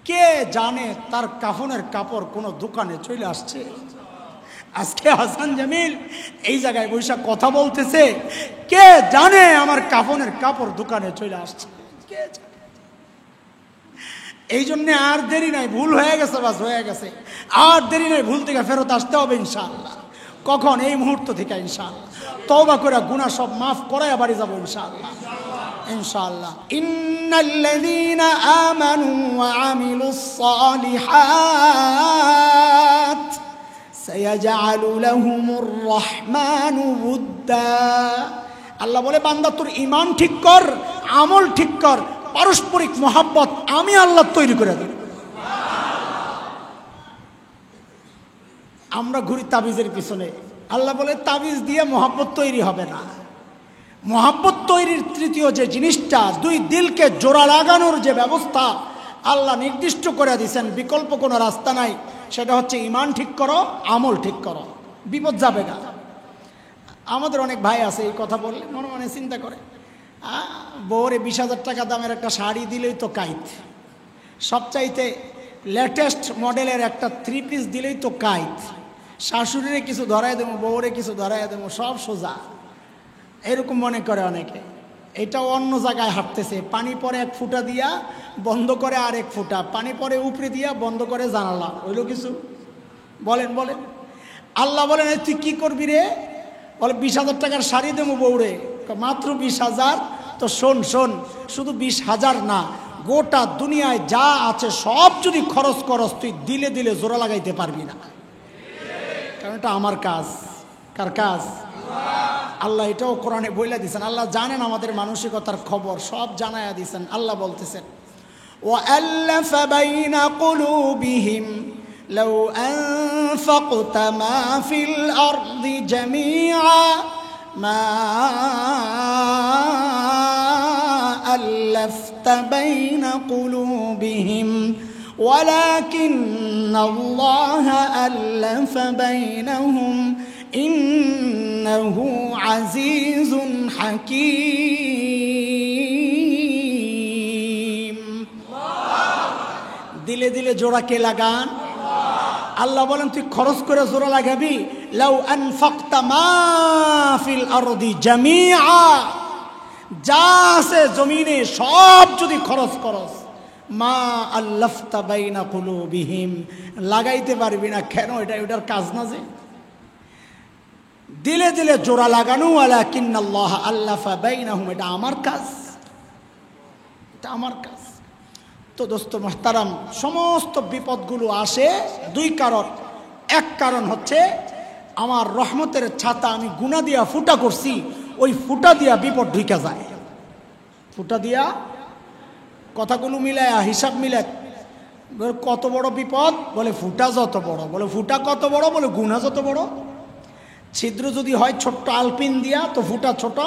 কে জানে তার কাফনের কাপড় কোনো দোকানে চলে আসছে। আজকে হাসান জামিল এই জায়গায় বৈশাখ কথা বলতেছে, কে জানে আমার কাফনের কাপড় দোকানে চলে আসছে। কে জানে? এই জন্য আর দেরি নাই, ভুল হয়ে গেছে, বাস হয়ে গেছে, আর দেরি নাই, ভুল থেকে ফেরত আসতে হবে ইনশাআল্লাহ। কখন? এই মুহূর্ত থেকে ইনশাআল্লাহ তওবা করে গুনাহ সব মাফ করায় বাড়ি যাব ইনশাআল্লাহ। ইনশাআল্লাহ ইন্নাল্লাযীনা আমানু ওয়া আমিলুস সালিহাত সায়াজআলু লাহুমুর রাহমানু উদ্দা। আল্লাহ বলে, বান্দা তোর ঈমান ঠিক কর, আমল ঠিক কর, পারস্পরিক মহব্বত আমি আল্লাহ তৈরি করে দেব। আমরা ঘুরি তাবিজের পিছনে, আল্লাহ বলে তাবিজ দিয়ে মহব্বত তৈরি হবে না। মহব্বত তৈরির তৃতীয় যে জিনিসটা, দুই দিলকে জোড়া লাগানোর যে ব্যবস্থা আল্লাহ নির্দিষ্ট করে দিয়েছেন, বিকল্প কোনো রাস্তা নাই, সেটা হচ্ছে ঈমান ঠিক করো, আমল ঠিক করো, বিপদ যাবে না। আমাদের অনেক ভাই আছে এই কথা বললে মনে মনে চিন্তা করে, বউরে 20,000 টাকা দামের একটা শাড়ি দিলেই তো কাইত, সবচাইতে লেটেস্ট মডেলের একটা 3 পিস দিলেই তো কাইত, শাশুড়িরে কিছু ধরাই দেবো, বউরে কিছু ধরাই দেবো, সব সোজা, এরকম মনে করে অনেকে। এটাও অন্য জায়গায় হাঁটতেছে, পানি পরে 1 ফুটা দিয়া বন্ধ করে আর 1 ফুটা, পানি পরে উপরে দিয়া বন্ধ করে জানালা, হইল কিছু? বলেন বলেন। আল্লাহ বলেন, তুই কি করবি রে? বলে 20,000 টাকার শাড়ি দেবো বউরে, মাত্র 20,000? তো শোন শোন, শুধু 20,000 না, গোটা দুনিয়ায় যা আছে সব যদি খরচ করস, তুই দিলে দিলে জোড়া লাগাইতে পারবি না, কারণ এটা আমার কাজ। কার কাজ? আল্লাহ এটাও কোরআনে বইলা দিয়েছেন। আল্লাহ জানেন আমাদের মানসিকতার খবর, সব জানায়া দিয়েছেন। আল্লাহ বলতেছেন, وَأَلَّفَ بَيْنَ قُلُوبِهِمْ لَوْ أَنفَقْتَ مَا فِي الْأَرْضِ جَمِيعًا مَا أَلَّفْتَ بَيْنَ قُلُوبِهِمْ وَلَكِنَّ اللَّهَ أَلَّفَ بَيْنَهُمْ إِنَّهُ عَزِيزٌ حَكِيمٌ। দিলে দিলে জোড়া কে লাগান? আল্লাহ বলেন, তুই খরচ করে জোড়া লাগাবি, লাউ আনফাকতা মা ফিল আরদি জামিআ, যা আছে জমিনে সব যদি খরচ করস, মা আল্লাফতা বাইনা কুলুবিহিম, লাগাইতে পারবি না। কেন? এটা ওটার কাজ না যে দিলে দিলে জোড়া লাগানো, ওয়ালাকিন্নাল্লাহ আল্লাফা বাইনাহুম, এটা আমার কাজ, এটা আমার কাজ। তো দোস্ত মুহতারাম, সমস্ত বিপদগুলো আসে 2 কারণ। এক কারণ হচ্ছে আমার রহমতের ছাতা আমি গুনাহ দিয়া ফুটা করছি, ওই ফুটা দিয়া বিপদ ঢুকে যায়। ফুটা দিয়া কথাগুলো মিলায়া হিসাব মিলায়, কত বড় বিপদ? বলে ফুটা যত বড়। বলে ফুটা কত বড়? বলে গুনাহ যত বড়। ছিদ্র যদি হয় ছোট্ট আলপিন দিয়া তো ফুটা ছোট,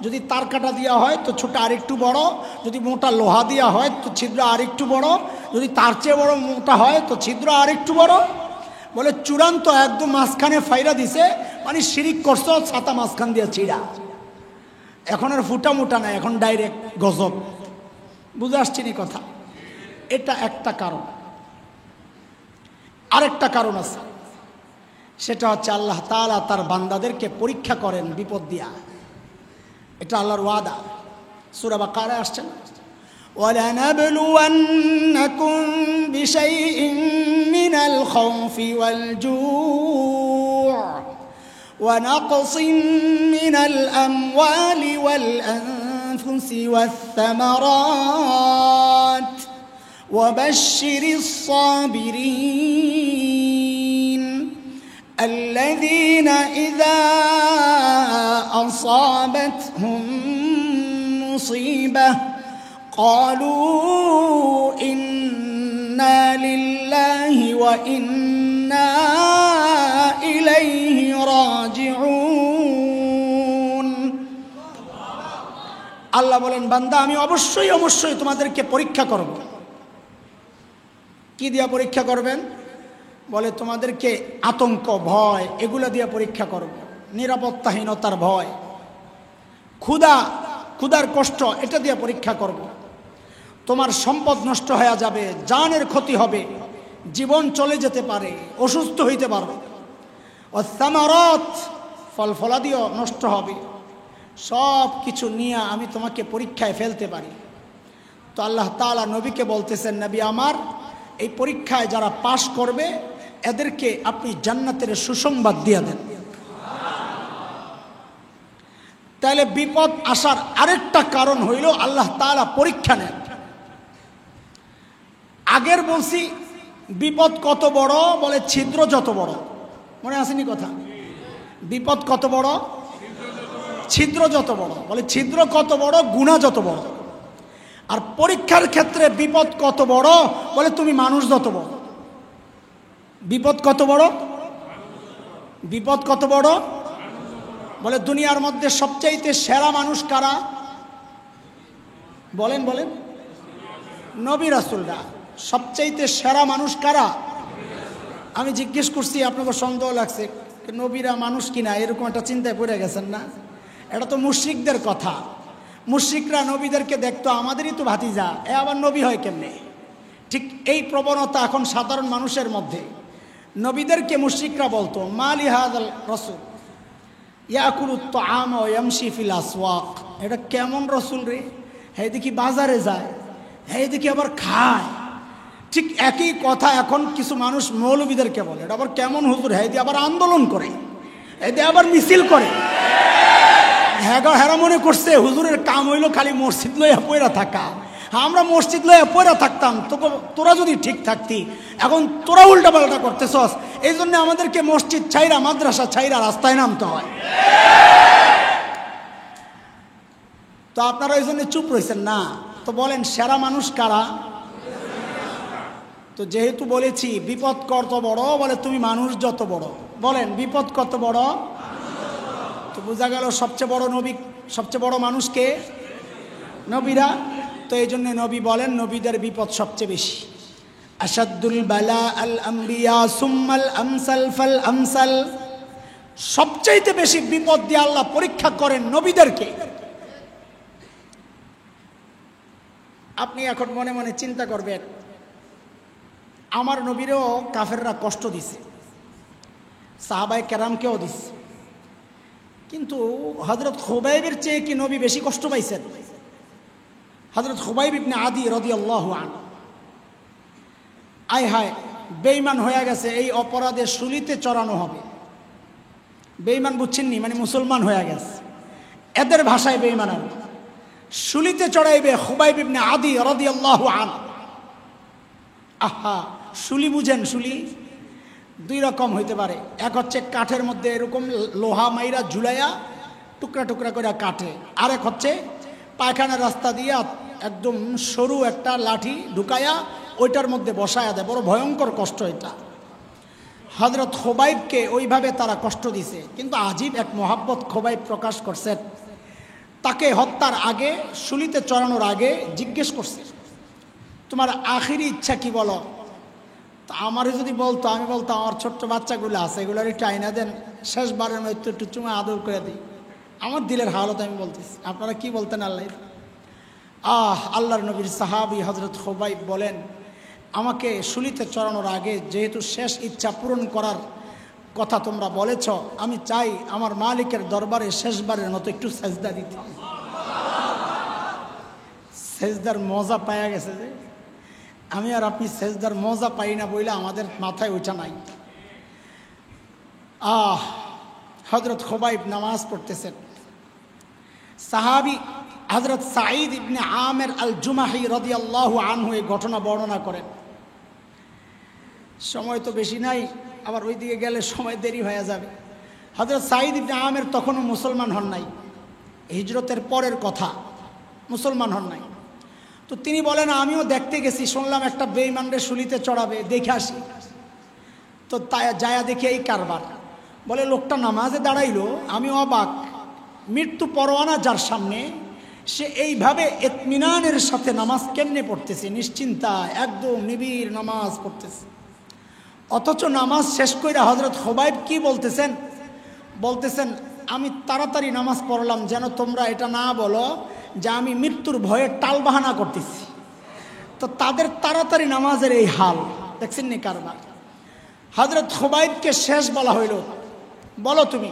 যদি তার কাটা দেওয়া হয় তো ছোট আরেকটু বড়, যদি মোটা লোহা দেওয়া হয় তো ছিদ্র আরেকটু বড়, যদি তার চেয়ে বড় মোটা হয় তো ছিদ্র আরেকটু বড়। বলে চূড়ান্ত একদম মাঝখানে ফাইরা দিছে, মানে শিরিক করছো, ছাতা মাঝখান দিয়ে ছিঁড়া। এখন আর ফুটা মোটা না, এখন ডাইরেক্ট গজব। বুঝে আসছি নি কথা? এটা একটা কারণ। আরেকটা কারণ আছে, সেটা হচ্ছে আল্লাহ তাআলা তার বান্দাদেরকে পরীক্ষা করেন বিপদ দিয়া। এটা আল্লাহর ওয়াদা। সূরা বাকারায় আসছে না, وَلَنَبْلُوَنَّكُمْ بِشَيْءٍ مِّنَ الْخَوْفِ وَالْجُوعِ وَنَقْصٍ مِّنَ الْأَمْوَالِ وَالْأَنفُسِ وَالثَّمَرَاتِ وَبَشِّرِ الصَّابِرِينَ الذين إذا أصابتهم مصيبة قالوا إنا لله وإنا إليه راجعون। আল্লাহ বলেন, বান্দা আমি অবশ্যই অবশ্যই তোমাদেরকে পরীক্ষা করব। কি দিয়া পরীক্ষা করবেন? বলে তোমাদেরকে আতঙ্ক, ভয়, এগুলা দিয়ে পরীক্ষা করব। নিরাপত্তাহীনতার ভয়, ক্ষুধা, ক্ষুধার কষ্ট, এটা দিয়ে পরীক্ষা করব। তোমার সম্পদ নষ্ট হয়ে যাবে, জানের ক্ষতি হবে, জীবন চলে যেতে পারে, অসুস্থ হইতে পারো। ওয়াসসামারাত, ফল ফলাদিও নষ্ট হবে। সব কিছু নিয়ে আমি তোমাকে পরীক্ষায় ফেলতে পারি। তো আল্লাহ তাআলা নবীকে বলতেছেন, নবী আমার, এই পরীক্ষায় যারা পাশ করবে এদেরকে আপনি জান্নাতের সুসংবাদ দিয়ে দেন। তাহলে বিপদ আসার আরেকটা কারণ হইল আল্লাহ তাআলা পরীক্ষা নেন। আগের বলছি বিপদ কত বড়, বলে ছিদ্র যত বড়। মনে আসেনি কথা? বিপদ কত বড়, ছিদ্র যত বড়। বলে ছিদ্র কত বড়, গুনাহ যত বড়। আর পরীক্ষার ক্ষেত্রে বিপদ কত বড়, বলে তুমি মানুষ যত বড়। বিপদ কত বড়, বিপদ কত বড়, বলে দুনিয়ার মধ্যে সবচাইতে সেরা মানুষ কারা? বলেন বলেন। নবী রাসূলরা। সবচাইতে সেরা মানুষ কারা? আমি জিজ্ঞেস করছি, আপনাকে সন্দেহ লাগছে নবীরা মানুষ কিনা, এরকম একটা চিন্তায় পড়ে গেছেন না? এটা তো মুশরিকদের কথা। মুশরিকরা নবীদেরকে দেখতো আমাদেরই তো ভাতিজা, এ আবার নবী হয় কেমনে? ঠিক এই প্রবণতা এখন সাধারণ মানুষের মধ্যে। নবীদেরকে মুশরিকরা বলতো, মালি হাযাল রাসূল ইয়াকুলুত তাআম ওয়া ইয়ামশি ফিল আসওয়াক। এটা কেমন রসুল রে, হ্যাঁ দেখি বাজারে যায়, হ্যাঁ দেখি আবার খায়। ঠিক একই কথা এখন কিছু মানুষ মৌলবীদেরকে বলে, এটা আবার কেমন হুজুর, হ্যাঁ দিয়ে আবার আন্দোলন করে, হ্যাঁ দিয়ে আবার মিছিল করে। হ্যাঁ মনে করছে হুজুরের কাম হইলো খালি মসজিদ লইয়া পয়রা থাকা। আমরা মসজিদ লইয়া পয়রা থাকতাম, তোরা যদি ঠিক থাকতি, এখন তোরা উল্টা পাল্টা করতেছস। এই জন্য আমাদেরকে মসজিদ ছাইরা, মাদ্রাসা ছাইরা রাস্তায় নামতে হয়। তো আপনারা এই জন্য চুপ রয়েছেন না। তো বলেন সেরা মানুষ কারা? তো যেহেতু বলেছি বিপদ কত বড়, বলে তুমি মানুষ যত বড়। বলেন বিপদ কত বড়? তো বোঝা গেল সবচেয়ে বড় নবী, সবচেয়ে বড় মানুষকে নবীরা। তো এই জন্য নবী বলেন নবীদের বিপদ সবচেয়ে বেশি। আসাদুল বালা আল আম্বিয়া সুম্মাল আমসাল ফাল আমসাল। সবচাইতে বেশি বিপদ দিয়ে আল্লাহ পরীক্ষা করেন নবীদেরকে। আপনি এখন মনে মনে চিন্তা করবেন, আমার নবীরও কাফেররা কষ্ট দিছে, সাহাবায়ে কেরামকেও দিছে, কিন্তু হযরত খুবাইবের চেয়ে কি নবী বেশি কষ্ট পাইছেন? হযরত খুবাইব ইবনে আদি রাদিয়াল্লাহু আনহু আয় হায় বেঈমান হয়ে গেছে, এই অপরাধে শুলিতে চড়ানো হবে। বেঈমান বুঝছেননি, মানে মুসলমান হয়ে গেছে, এদের ভাষায় বেঈমান। আর শুলিতে চড়াইবে খুবাইব ইবনে আদি রাদিয়াল্লাহু আনহু। আহা, শুলি বুঝেন? শুলি দুই রকম হইতে পারে। এক হচ্ছে কাঠের মধ্যে এরকম লোহা মাইরা ঝুলাইয়া টুকরা টুকরা করে কাটে, আর এক হচ্ছে পায়খানার রাস্তা দিয়া একদম সরু একটা লাঠি ঢুকাইয়া ওইটার মধ্যে বসায়া দেয়। বড় ভয়ঙ্কর কষ্ট এটা। হযরত খুবাইবকে ওইভাবে তারা কষ্ট দিছে, কিন্তু আজীব এক মহাব্বত খুবাইব প্রকাশ করছেন। তাকে হত্যার আগে, শুলিতে চড়ানোর আগে জিজ্ঞেস করছে, তোমার আখিরি ইচ্ছা কি বলো? তো আমারে যদি বলতো, আমি বলতাম আমার ছোট্ট বাচ্চাগুলো আছে, এগুলোর একটু আইনা দেন, শেষবারের মতো একটু চুমা আদর করে দিই। আমার দিলের হালত আমি বলতেছি, আপনারা কি বলতেন? আল্লাহ আল্লাহর নবীর সাহাবী হযরত খুবাইব বলেন, আমাকে শুলিতে চড়ানোর আগে যেহেতু শেষ ইচ্ছা পূরণ করার কথা তোমরা বলেছ, আমি চাই আমার মালিকের দরবারে শেষবারের মতো একটু সেজদা দিতে। সেজদার মজা পাওয়া গেছে যে আমি আর আপনি সেজদার মজা পাই না বইলে আমাদের মাথায় ওইটা নাই। হযরত খুবাইব নামাজ পড়তেছেন। সাহাবী হযরত সাঈদ ইবনে আমের আল জুমাহি রাদিয়াল্লাহু আনহু এই ঘটনা বর্ণনা করেন। সময় তো বেশি নাই, আবার ওই দিকে গেলে সময় দেরি হয়ে যাবে। হযরত সাঈদ ইবনে আমের তখনও মুসলমান হন নাই, হিজরতের পরের কথা, মুসলমান হন নাই। তো তিনি বলেন, আমিও দেখতে গেছি, শুনলাম একটা বেঈমানরে শুলিতে চড়াবে, দেখে আসি। তো তাই যায়া দেখি এই কারবার। বলে লোকটা নামাজে দাঁড়াইলো, আমি অবাক। মৃত্যু পরোয়ানা যার সামনে, সে এইভাবে ইতমিনানের সাথে নামাজ কেমনে পড়তেছে, নিশ্চিন্তা একদম নিবিড় নামাজ পড়তেছে। অথচ নামাজ শেষ করে হযরত খুবাইব কি বলতেছেন? বলতেছেন, আমি তাড়াতাড়ি নামাজ পড়লাম যেন তোমরা এটা না বলো যে আমি মৃত্যুর ভয়ে টালবাহানা করতেছি। তো তাদের তাড়াতাড়ি নামাজের এই হাল দেখছেন নি কারবার। হযরত খুবাইবকে শেষ বলা হইল, বলো তুমি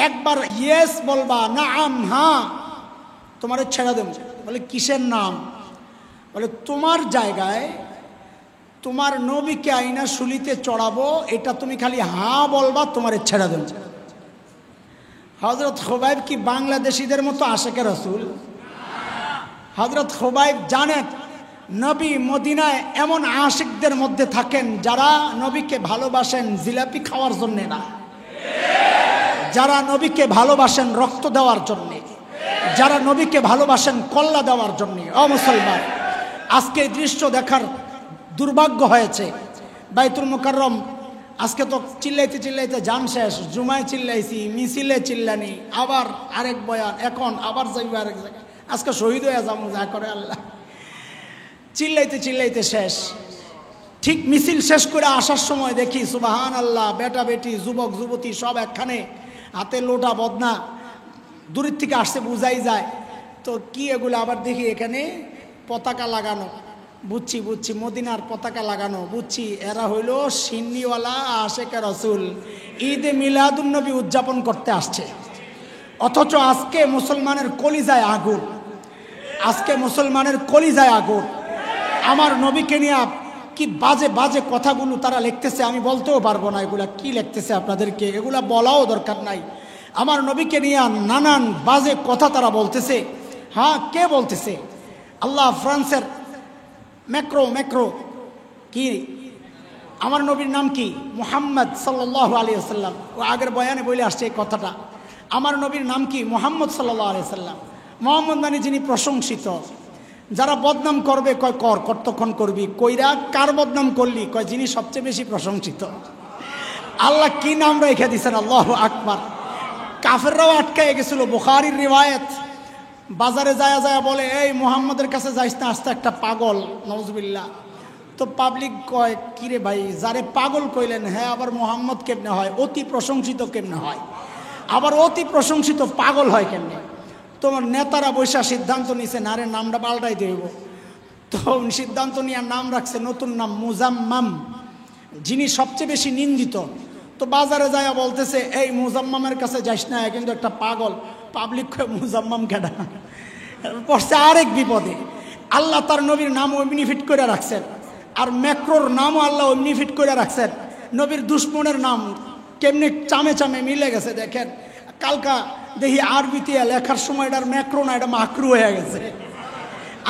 একবার ইয়েস বলবা, নাম হ্যাঁ তোমারে ছেড়ে দেব। বলে কিসের নাম? বলে তোমার জায়গায় তোমার নবীকে আইনা শুলিতে চড়াবো, এটা তুমি খালি হ্যাঁ বলবা, তোমারে ছেড়ে দেব। হযরত খুবাইব কি বাংলাদেশিদের মতো আশেকে রাসূল? হযরত খুবাইব জানেন নবী মদিনায় এমন আশিকদের মধ্যে থাকেন যারা নবীকে ভালোবাসেন জিলাপি খাওয়ার জন্য না, যারা নবীকে ভালোবাসেন রক্ত দেওয়ার জন্যে, যারা নবীকে ভালোবাসেন কল্লা দেওয়ার জন্যে। ও মুসলমান, আজকে এই দৃশ্য দেখার দুর্ভাগ্য হয়েছে। বাইতুল মুকাররম আজকে তো চিল্লাইতে চিল্লাইতে জান শেষ, জুমায় চিল্লাইছি, মিছিলে চিল্লানি, আবার আরেক বয়ান, এখন আবার যাইব আরেক জায়গায়, আজকে শহীদ হয়ে যাবো যা করে আল্লাহ। চিল্লাইতে চিল্লাইতে শেষ। ঠিক মিছিল শেষ করে আসার সময় দেখি সুবহান আল্লাহ, বেটা বেটি যুবক যুবতী সব একখানে, হাতে লোটা বদনা, দূরের থেকে আসতে বোঝাই যায়। তো কি এগুলো আবার দেখি এখানে পতাকা লাগানো, বুঝছি বুঝছি মদিনার পতাকা লাগানো, বুঝছি এরা হইল সিন্নিওয়ালা আশেকে রাসূল, ঈদে মিলাদুন্নবী উদযাপন করতে আসছে। অথচ আজকে মুসলমানের কলিজায় আগুন, আজকে মুসলমানের কলিজায় আগুন। আমার নবীকে নিয়ে কি বাজে বাজে কথাগুলো তারা লিখতেছে, আমি বলতেও পারবো না এগুলা কি লিখতেছে, আপনাদেরকে এগুলা বলাও দরকার নাই। আমার নবীকে নিয়ে নানান বাজে কথা তারা বলতেছে। হ্যাঁ, কে বলতেছে? আল্লাহ ফ্রান্সের ম্যাক্রো কি, আমার নবীর নাম কি? মুহাম্মদ সাল্লাল্লাহু আলাইহি ওয়াসাল্লাম। ও আগের বয়ানে বলে আসছে এই কথাটা। আমার নবীর নাম কি? মুহাম্মদ সাল্লাল্লাহু আলাইহি ওয়াসাল্লাম। মুহাম্মদ মানে যিনি প্রশংসিত। যারা বদনাম করবে কয় কর, কতক্ষণ করবি, কইরা কার বদনাম করলি, কয় যিনি সবচেয়ে বেশি প্রশংসিত। আল্লাহ কি নাম রেখে দিয়েছেন, আল্লাহু আকবার। কাফেররাও আটকায় গেছিল। বুখারীর রিওয়ায়াত, বাজারে যায় যায় বলে এই মুহাম্মদের কাছে যাইস না, আসতে একটা পাগল, নাউজুবিল্লাহ। তো পাবলিক কয় কিরে ভাই, যারে পাগল কইলেন, হ্যাঁ আবার মুহাম্মদ কেমনে হয়, অতি প্রশংসিত কেমনে হয়, আবার অতি প্রশংসিত পাগল হয় কেমনে? তোমার নেতারা বৈশা সিদ্ধান্ত নিছে, নারে নামটা পাল্টাই দেব। তো সিদ্ধান্ত নিয়ে নাম রাখছে নতুন নাম, মুজাম্মাম, যিনি সবচেয়ে বেশি নিন্দিত। তো বাজারে যায় বলতেছে এই মুজাম্মামের কাছে যাইস না, কিন্তু একটা পাগল। পাবলিক মুজাম্মাম কেডা, পড়ছে আরেক বিপদে। আল্লাহ তার নবীর নাম অমনি ফিট করে রাখছেন, আর ম্যাক্রোর নামও আল্লাহ অমনি ফিট করে রাখছেন। নবীর দুশ্মনের নাম কেমনি চামে চামে মিলে গেছে দেখেন। কালকা দেখি আরবিতে লেখার সময় এটার ম্যাক্রো না, এটা মাকরু হয়ে গেছে।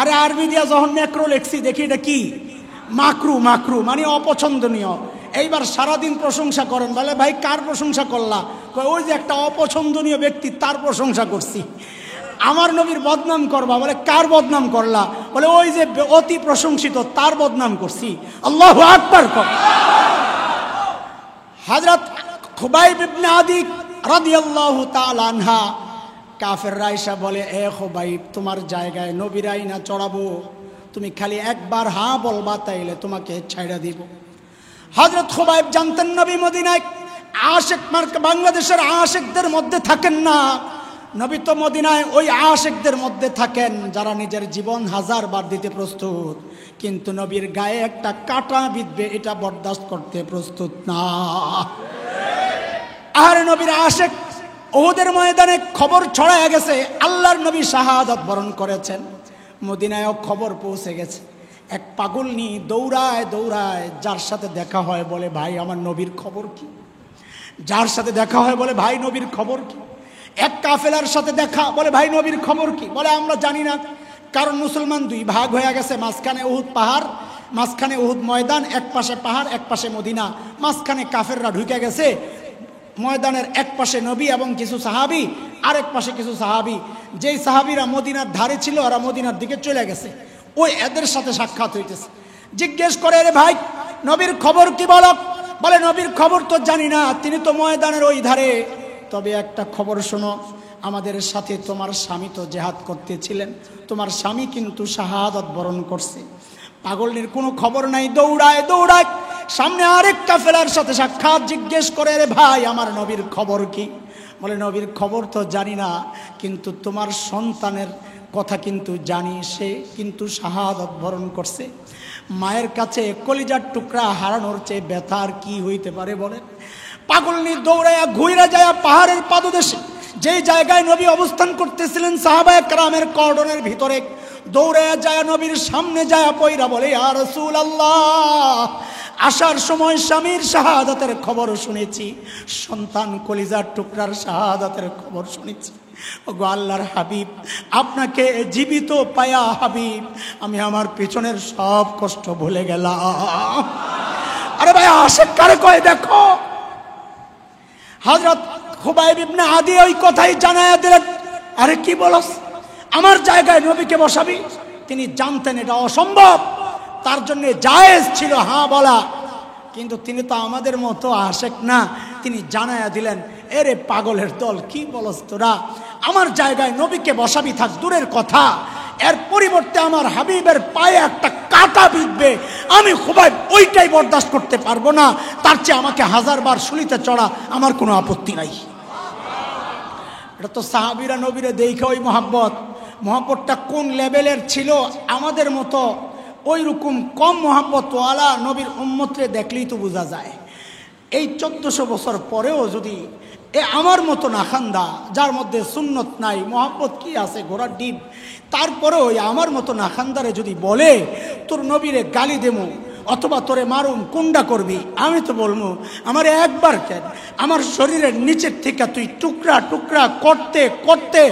আরে আরবি দিয়া যখন ম্যাক্রো লেখছি দেখি এটা কি, মাকরু। মাকরু মানে অপছন্দনীয়। এইবার সারাদিন প্রশংসা করেন, বলে ভাই কার প্রশংসা করলা? ওই যে একটা অপছন্দনীয় ব্যক্তি, তার প্রশংসা করছি। আমার নবীর বদনাম করবা, বলে কার বদনাম করলা? বলে ওই যে অতি প্রশংসিত, তার বদনাম করছি। আল্লাহু আকবার। হযরত খুবাইব ইবনে আদি রাদিয়াল্লাহু তাআলা আনহা, কাফেররা এসে বলে এ খুবাইব, তোমার জায়গায় নবীরাই না চড়াবো, তুমি খালি একবার হ্যাঁ বলবা, তাইলে তোমাকে ছাইড়া দিব। হযরত খুবাইব জানতেন নবী মদিনায় আশিক মার্কা, বাংলাদেশের আশিকদের মধ্যে থাকেন না। নবী তো মদিনায় ওই আশিকদের মধ্যে থাকেন যারা নিজের জীবন 1000 বার দিতে প্রস্তুত, কিন্তু নবীর গায়ে একটা কাঁটা বিঁধবে এটা বরদাস্ত করতে প্রস্তুত না। আর নবীর আশিক, উহুদের ময়দানে খবর ছড়ায় গেছে আল্লাহর নবী শাহাদাত বরণ করেছেন। মদিনায়ও খবর পৌঁছে গেছে। এক পাগলনি দৌড়ায় দৌড়ায়, যার সাথে দেখা হয় বলে ভাই আমার নবীর খবর কি, যার সাথে দেখা হয় বলে ভাই নবীর খবর কি। এক কাফেলার সাথে দেখা, বলে ভাই নবীর খবর কি, বলে আমরা জানি না, কারণ মুসলমান দুই ভাগ হয়ে গেছে। মাঝখানে উহুদ পাহাড়, মাঝখানে উহুদ ময়দান, এক পাশে পাহাড় এক পাশে মদিনা, মাঝখানে কাফেররা ঢুকে গেছে। ময়দানের এক পাশে নবী এবং কিছু সাহাবি, আরেক পাশে কিছু সাহাবি। যেই সাহাবিরা মদিনার ধারে ছিল ওরা মদিনার দিকে চলে গেছে। ওই এদের সাথে সাক্ষাৎ হইতেছে। জিজ্ঞেস করে রে ভাই নবীর খবর কি বলো? বলে নবীর খবর তো জানি না, তিনি তো ময়দানের ওই ধারে। তবে একটা খবর শোনো, আমাদের সাথে তোমার স্বামী তো জেহাদ করতেছিলেন, তোমার স্বামী কিন্তু শাহাদাত বরণ করছে। পাগলনির কোনো খবর নাই, দৌড়ায় দৌড়ায় সামনে আরেক কাফেলার সাথে সাক্ষাৎ। জিজ্ঞেস করে রে ভাই আমার নবীর খবর কি? বলে নবীর খবর তো জানি না, কিন্তু তোমার সন্তানের কথা কিন্তু জানি, সে কিন্তু শাহাদাত বরণ করছে। মায়ের কাছে কলিজার টুকরা হারানোর চেয়ে ব্যথা আর কি হইতে পারে বলেন? পাগলনি দৌড়াইয়া ঘুইরা যায় পাহাড়ের পাদদেশে, যেই জায়গায় নবী অবস্থান করতেছিলেন, সাহাবায়ে কেরামের কর্ডনের ভিতরে দৌড়াইয়া যায় নবীর সামনে যায় পয়রা বলে, ইয়া রাসূলুল্লাহ, আসার সময় স্বামীর শাহাদাতের খবর শুনেছি, সন্তান কলিজার টুকরার শাহাদাতের খবর শুনেছি। ওগো আল্লাহর হাবিব, আপনাকে জীবিত পায়া হাবিব আমি আমার পেছনের সব কষ্ট ভুলে গেলাম। আরে ভাই আশেক কারে কয় দেখো। হযরত খুবাইব ইবনে আদি ওই কথাই জানায়া দিলেন, আরে কি বলস, আমার জায়গায় নবীকে বসাবি? তিনি জানতেন এটা অসম্ভব, তার জন্য জায়েজ ছিল হ্যাঁ বলা, কিন্তু তিনি তো আমাদের মতো আশেক না। তিনি জানায়া দিলেন, এরে পাগলের দল, কি বলস তোরা, আমার জায়গায় নবীকে বসাবি থাক দূরের কথা, এর পরিবর্তে আমার হাবিবের পায়ে একটা কাঁটা বিঁধবে, আমি খুবাইব ওইটাই বরদাস্ত করতে পারবো না, তার চেয়ে আমাকে 1000 বার শুলিতে চড়া আমার কোনো আপত্তি নাই। এটা তো সাহাবীরা নবীরে দেখে ওই মহব্বতটা কোন লেভেলের ছিল, আমাদের মতো ওই রকম কম মহব্বতওয়ালা নবীর উম্মতরে দেখলেই তো বোঝা যায়। এই 1400 বছর পরেও যদি আমার মতো নাখান্দা, যার মধ্যে সুন্নত নাই, মহব্বত কি আছে ঘোড়ার ডিম, তারপরেও আমার মতো নাখান্দারে যদি বলে তোর নবীরে গালি দেবো অথবা তোরে মারুম, কোনটা করবি? আমি তো বলবো আমার একবার কেন, আমার শরীরের নিচের থেকে তুই টুকরা টুকরা করতে করতে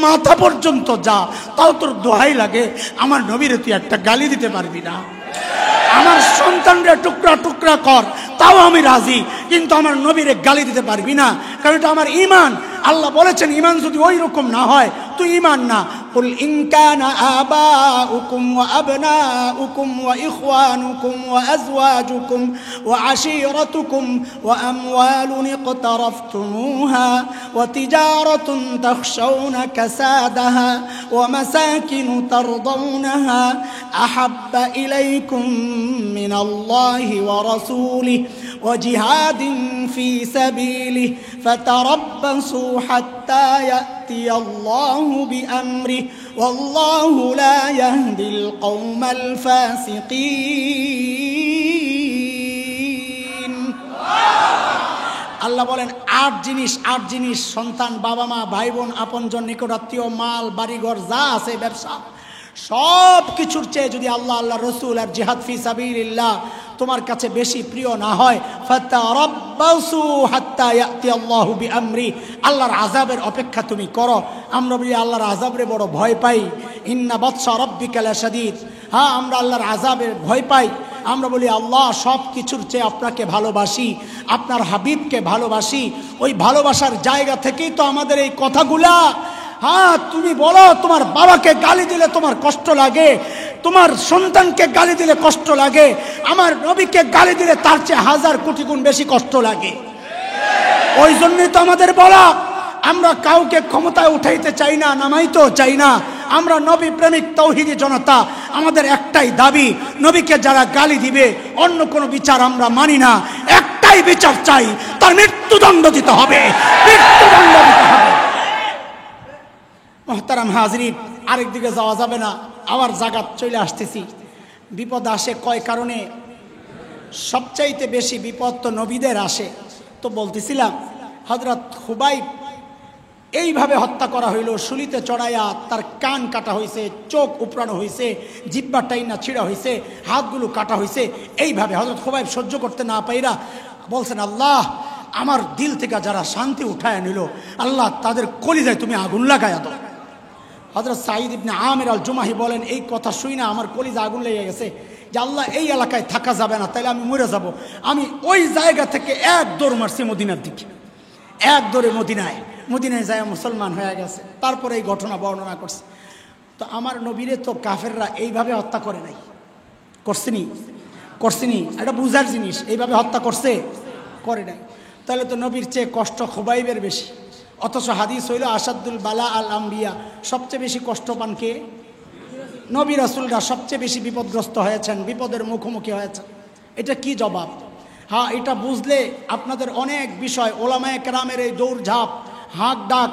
মাথা পর্যন্ত যা, তাও তোর দোহাই লাগে আমার নবীরে তুই একটা গালি দিতে পারবি না। আমার সন্তানরা টুকরা টুকরা কর, তাও আমি রাজি, কিন্তু আমার নবীরে গালি দিতে পারবি না, কারণ এটা আমার ঈমান। আল্লাহ বলেছেন ঈমান যদি ওই রকম না হয় তুই ঈমান না। কুল ইন কানা আবাউকুম ওয়া আবনাউকুম ওয়া ইখওয়ানুকুম ওয়া আজওয়াজুকুম ওয়া আশীরাতুকুম ওয়া আমওয়ালুন ইকতারাফতুমুহা ওয়া তিজারাতুন তাখশাউনা কাসাদাহা ওয়া মাসাকিন তারদাউনাহা আহাব্বা ইলাইকুম মিনাল্লাহি ওয়া রাসূলিহি ওয়া জিহাদিন ফি সাবিলিহি ফাতারাব্বাসু হাত্তা ইয়াতি আল্লাহু বিআমরিহি ওয়াল্লাহু লা ইয়াহদিল কওমাল ফাসিকিন। আল্লাহ বলেন 8 জিনিস, সন্তান, বাবা মা, ভাই বোন, আপনজন, নিকটাত্মীয়, মাল, বাড়িঘর যা আছে, ব্যবসা, সব কিছুর চেয়ে যদি আল্লাহ, আল্লাহ রসুল আর জিহাদ ফি সাবিলিল্লাহ তোমার কাছে বেশি প্রিয় না হয়, ফাতারাব্বাসু হাত্তা ইয়াতি আল্লাহু বিআমরি, আল্লাহর আযাবের অপেক্ষা তুমি করো। আমরা বলি আল্লাহর আযাবরে বড় ভয় পাই, ইন্না বাতশা রাব্বিকা লাশাদীদ, হ্যাঁ আমরা আল্লাহর আযাবের ভয় পাই। আমরা বলি আল্লাহ সব কিছুর চেয়ে আপনাকে ভালোবাসি, আপনার হাবিবকে ভালোবাসি। ওই ভালোবাসার জায়গা থেকেই তো আমাদের এই কথাগুলা। হ্যাঁ তুমি বলো তোমার বাবাকে গালি দিলে তোমার কষ্ট লাগে, তোমার সন্তানকে গালি দিলে কষ্ট লাগে, আমার নবীকে গালি দিলে তার চেয়ে 1000 কোটি গুণ বেশি কষ্ট লাগে। ওই জন্যই তো আমাদের বলা, আমরা কাউকে ক্ষমতায় উঠাইতে চাই না, নামাইতেও চাই না। আমরা নবী প্রেমিক তৌহিদি জনতা, আমাদের একটাই দাবি, নবীকে যারা গালি দিবে অন্য কোনো বিচার আমরা মানি না, একটাই বিচার চাই, তার মৃত্যুদণ্ড দিতে হবে, মৃত্যুদণ্ড দিতে হবে। মোহতারাম হাজরিন, আরেকদিকে যাওয়া যাবে না, আবার জাগাত চলে আসতেছি। বিপদ আসে কয় কারণে, সবচাইতে বেশি বিপদ তো নবীদের আসে। তো বলতেছিলাম হযরত খুবাইব এইভাবে হত্যা করা হইল, শুলিতে চড়াইয়া তার কান কাটা হয়েছে, চোখ উপড়ানো হয়েছে, জিহ্বা টাইনা ছিঁড়া হয়েছে, হাতগুলো কাটা হয়েছে। এইভাবে হযরত খুবাইব সহ্য করতে না পাইরা বলছেন, আল্লাহ আমার দিল থেকে যারা শান্তি উঠায় নিল, আল্লাহ তাদের কলিজায় তুমি আগুন লাগাইয়া দাও। হযরত সাঈদ ইবনে আমির আল জুমাহি বলেন, এই কথা শুই না আমার কলিজা আগুন লেগে গেছে যে আল্লাহ এই এলাকায় থাকা যাবে না, তাইলে আমি মরে যাব। আমি ওই জায়গা থেকে এক দৌড় মারছি মদিনার দিকে, এক দৌড়ে মদিনায় যায় মুসলমান হয়ে গেছে। তারপরে এই ঘটনা বর্ণনা করছে। তো আমার নবীরে তো কাফেররা এইভাবে হত্যা করে নাই, করছেনি, এটা বুঝার জিনিস। এইভাবে হত্যা করে নাই, তাহলে তো নবীর চেয়ে কষ্ট খুবাইবের বেশি। অথচ হাদিস হইল আসাদুল বালা আল আম্বিয়া, সবচেয়ে বেশি কষ্ট পান কে? নবী রাসূলরা সবচেয়ে বেশি বিপদগ্রস্ত হয়েছেন, বিপদের মুখোমুখি হয়েছেন। এটা কি জবাব? হ্যাঁ, এটা বুঝলে আপনাদের অনেক বিষয়, ওলামায়ে কেরামের এই দৌড়ঝাঁপ, হাঁক ডাক,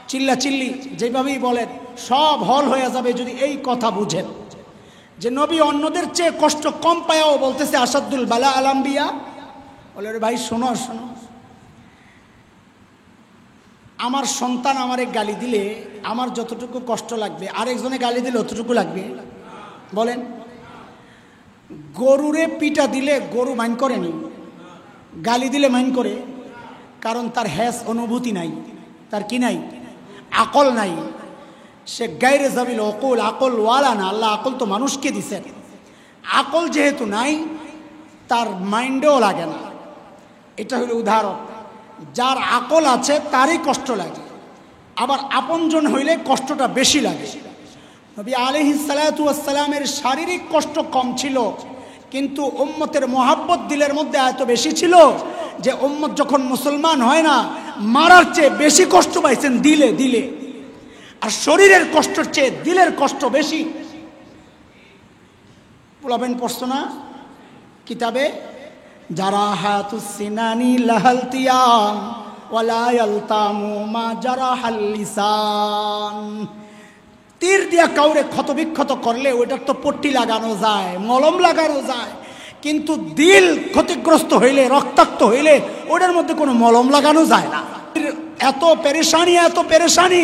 চিল্লাচিল্লি যেভাবেই বলেন, সব হল হয়ে যাবে যদি এই কথা বুঝেন যে নবী অন্যদের চেয়ে কষ্ট কম পায়াও বলতেছে আসাদুল বালা আল আম্বিয়া। বলে রে ভাই শোনো শোনো, আমার সন্তান আমারে গালি দিলে আমার যতটুকু কষ্ট লাগবে আরেকজনে গালি দিলে অতটুকু লাগবে? বলেন। গরুরে পিটা দিলে গরু মাইন করেনি, গালি দিলে মাইন করে, কারণ তার হ্যাস অনুভূতি নাই, তার কি নাই? আকল নাই। সে গায়রে জাবিল অকুল, আকল ওয়ালা না। আল্লাহ আকল তো মানুষকে দিছেন, আকল যেহেতু নাই তার মাইন্ডেও লাগে না। এটা হলো উদাহরণ। যার আকল আছে তারই কষ্ট লাগে, আবার আপনজন হইলে কষ্টটা বেশি লাগে। নবী আলাইহিস সালাতু ওয়াস সালামের শারীরিক কষ্ট কম ছিল, কিন্তু উম্মতের মোহাব্বত দিলের মধ্যে এত বেশি ছিল যে উম্মত যখন মুসলমান হয় না, মারার চেয়ে বেশি কষ্ট পাইছেন দিলে দিলে। আর শরীরের কষ্টের চেয়ে দিলের কষ্ট বেশি। বলবেন পড়ছো না কিতাবে, জারাহাতুস সিনানি লাহাল তিয়াম ওয়ালা ইয়ালতামু মা জারাহাল লিসান। তীর দিয়া কাউরে ক্ষতবিক্ষত করলে ওইটার তো পট্টি লাগানো যায়, মলম লাগানো যায়, কিন্তু দিল ক্ষতিগ্রস্ত হইলে, রক্তাক্ত হইলে ওটার মধ্যে কোনো মলম লাগানো যায় না। এত পেরেশানি, এত পেরেশানি,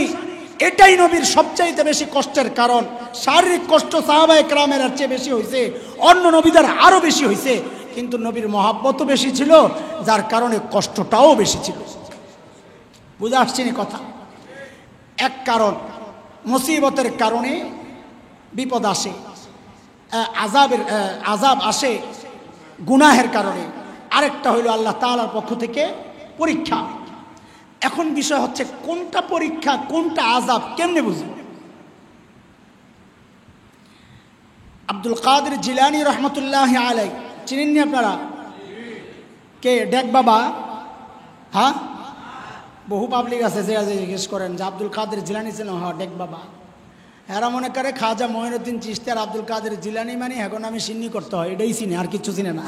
এটাই নবীর সবচাইতে বেশি কষ্টের কারণ। শারীরিক কষ্ট সাহাবায়ে কেরামের চেয়ে বেশি হয়েছে, অন্য নবীদের আরো বেশি হয়েছে, কিন্তু নবীর মহাব্বতও বেশি ছিল, যার কারণে কষ্টটাও বেশি ছিল। বুঝা আসছে না কথা? এক কারণ, মুসিবতের কারণে বিপদ আসে, আযাব আসে গুনাহের কারণে। আরেকটা হইল আল্লাহ তাআলার পক্ষ থেকে পরীক্ষা। এখন বিষয় হচ্ছে কোনটা পরীক্ষা কোনটা আযাব কেমনে বুঝব? আব্দুল কাদের জিলানী রহমতুল্লাহি আলাইহি চিনেননি আপনারা? কে? ডেক বাবা? হ্যাঁ, বহু পাবলিক আছে যে জিজ্ঞেস করেন যে আব্দুল কাদের জিলানী ছিল। হ্যাঁ, ডেক বাবা। এরা মনে করে খাজা মঈনুদ্দিন চিশতি আর আব্দুল কাদের জিলানী মানে এখন আমি সিন্নি করতে হয়, এটাই চিনে, আর কিছু চিনে না।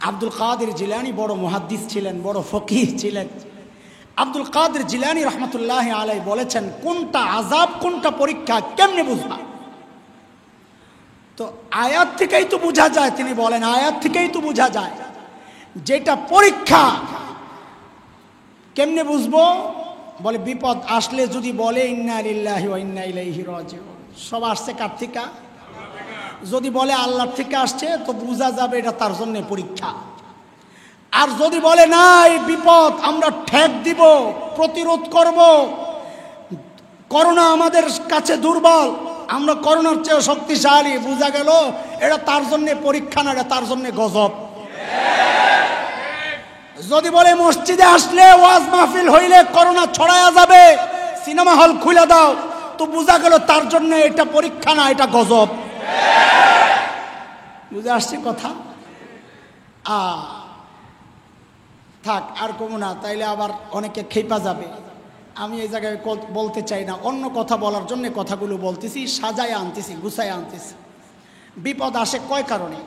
আব্দুল কাদের জিলানী বড় মুহাদ্দিস ছিলেন, বড় ফকিহ ছিলেন। আব্দুল কাদের জিলানী রহমতুল্লাহি আলাইহি বলেছেন কোনটা আযাব কোনটা পরীক্ষা কেমনে বুঝবা? তো আয়াত থেকেই তো বোঝা যায়। তিনি বলেন আয়াত থেকেই তো বোঝা যায় যেটা পরীক্ষা। কেমনে বুঝবো? বলে বিপদ আসলে যদি বলে ইন্না লিল্লাহি ওয়া ইন্না ইলাইহি রাজিউন, সব আসছে কার থেকে? যদি বলে আল্লাহর থেকে আসছে তো বোঝা যাবে এটা তার জন্য পরীক্ষা। আর যদি বলে না এই বিপদ আমরা ঠেক দিব, প্রতিরোধ করব, করোনা আমাদের কাছে দুর্বল, আমরা করোনার চেয়ে শক্তিশালী, বোঝা গেল এটা তার জন্য পরীক্ষা না, এটা তার জন্য গজব। যদি বলে মসজিদে আসলে ওয়াজ মাহফিল হইলে করোনা ছড়ায়া যাবে, সিনেমা হল খুলে দাও, তো বোঝা গেল তার জন্য এটা পরীক্ষা না, এটা গজব। বুঝে আসছে কথা? থাক আর কমু না, তাইলে আবার অনেকে খেপা যাবে। আমি এই জায়গায় বলতে চাই না, অন্য কথা বলার জন্য কথাগুলো বলতেছি, সাজায় আনতেছি, গুছায় আনতেছি। বিপদ আসে কয় কারণে?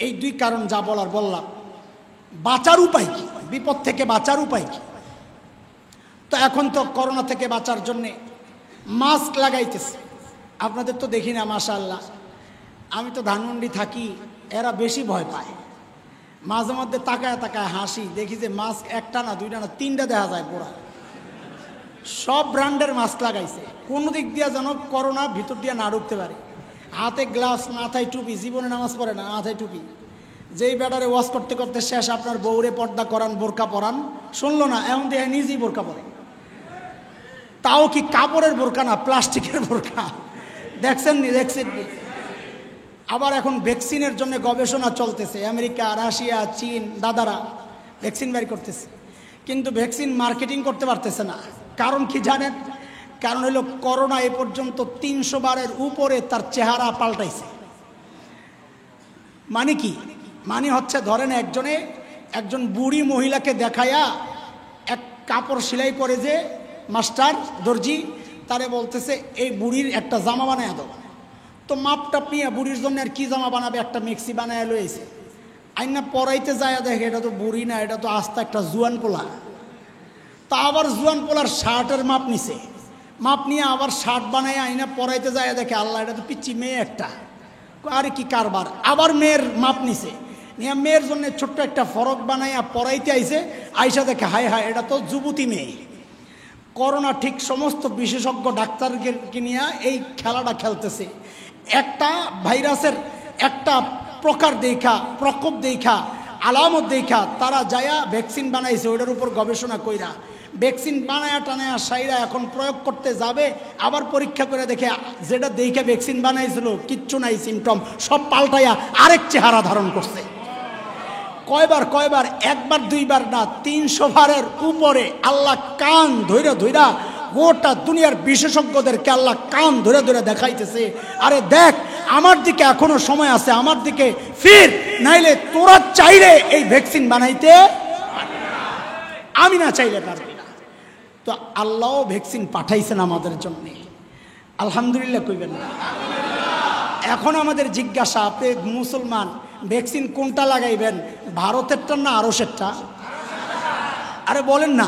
এই দুই কারণ যা বলার বললাম। বাঁচার উপায় কি? বিপদ থেকে বাঁচার উপায় কি? তো এখন তো করোনা থেকে বাঁচার জন্যে মাস্ক লাগাইতেছে। আপনাদের তো দেখি না, মাশাআল্লাহ। আমি তো ধানমন্ডি থাকি, এরা বেশি ভয় পায়। মাঝে মধ্যে তাকায় তাকায় হাসি, দেখি যে মাস্ক একটা না দুইটা না তিনটা দেখা যায় পুরা। সব ব্র্যান্ডের মাস্ক লাগাইছে, কোন দিক দিয়ে যেন করোনা ভিতর দিয়ে না ঢুকতে পারে। হাতে গ্লাস, মাথায় টুপি, জীবনে নামাজ পড়ে না, মাথায় টুপি। যেই ব্যাটারে ওয়াশ করতে করতে শেষ, আপনার বউরে পর্দা করান, বোরকা পরান, শুনলো না, এমন দিয়ে নিজেই বোরকা পরে। তাও কি কাপড়ের বোরকা না, প্লাস্টিকের বোরকা। দেখছেন নি? দেখছেন নি? আবার এখন ভ্যাকসিনের জন্য গবেষণা চলতেছে, আমেরিকা, রাশিয়া, চীন দাদারা ভ্যাকসিন বের করতেছে, কিন্তু ভ্যাকসিন মার্কেটিং করতে পারতেছে না। কারণ কি জানেন? কারণ হলো করোনা এ পর্যন্ত 300 বারের উপরে তার চেহারা পাল্টাইছে। মানে কি? মানে হচ্ছে ধরেন একজন বুড়ি মহিলাকে দেখায়া এক কাপড় সেলাই করে, যে মাস্টার দর্জি তারে বলতেছে এই বুড়ির একটা জামা বানায় দাও। তো মাপটা নিয়ে বুড়ির জন্য আর কি জামা বানাবে, একটা মেক্সি বানায় লইছে। আইনা পরাইতে যায় দেখে এটা তো বুড়ি না, এটা তো আস্তে একটা জুয়ান পোলা। তা আবার জুয়ান পোলার শার্টের মাপ নিছে, মাপ নিয়ে আবার শার্ট বানায় আইনা পরাইতে যায়, দেখে আল্লাহ এটা তো পিচ্ছি মেয়ে একটা, আরে কি কারবার। আবার মেয়ের মাপ নিছে, নিয়ে মেয়ের জন্য ছোট্ট একটা ফরক বানাইয়া পরাইতে আইছে, আইসা দেখে হায় হায় এটা তো যুবতী মেয়ে। করোনা ঠিক সমস্ত বিশেষজ্ঞ ডাক্তারকে নিয়ে এই খেলাটা খেলতেছে। একটা ভাইরাসের একটা প্রকার দেখা, প্রকোপ দেখা, আলামত দেখা তারা যায়া ভ্যাকসিন বানাইছে, ওইটার উপর গবেষণা কইরা ভ্যাকসিন বানায়া টানায়া সাইরা এখন প্রয়োগ করতে যাবে, আবার পরীক্ষা করে দেখে যেটা দেখে ভ্যাকসিন বানাইছিল কিচ্ছু নাই, সিমটম সব পাল্টাইয়া আরেক চেহারা ধারণ করছে। কয়বার, একবার দুইবার না, 300 বারের উপরে আল্লাহ কান ধইরা ধইরা গোটা দুনিয়ার বিশেষজ্ঞদেরকে আল্লাহ কান ধরে ধরে দেখাইতেছে, আরে দেখ আমার দিকে এখনো সময় আছে, আমার দিকে ফির, নাইলে তোরা চাইলে এই ভ্যাকসিন বানাইতে আমি না চাইলে পারবি না। তো আল্লাহও ভ্যাকসিন পাঠাইছেন আমাদের জন্য, আলহামদুলিল্লাহ কইবেন না? এখন আমাদের জিজ্ঞাসা, আপনি মুসলমান, ভ্যাকসিন কোনটা লাগাইবেন, ভারতেরটা না আরশেরটা? আরে বলেন না,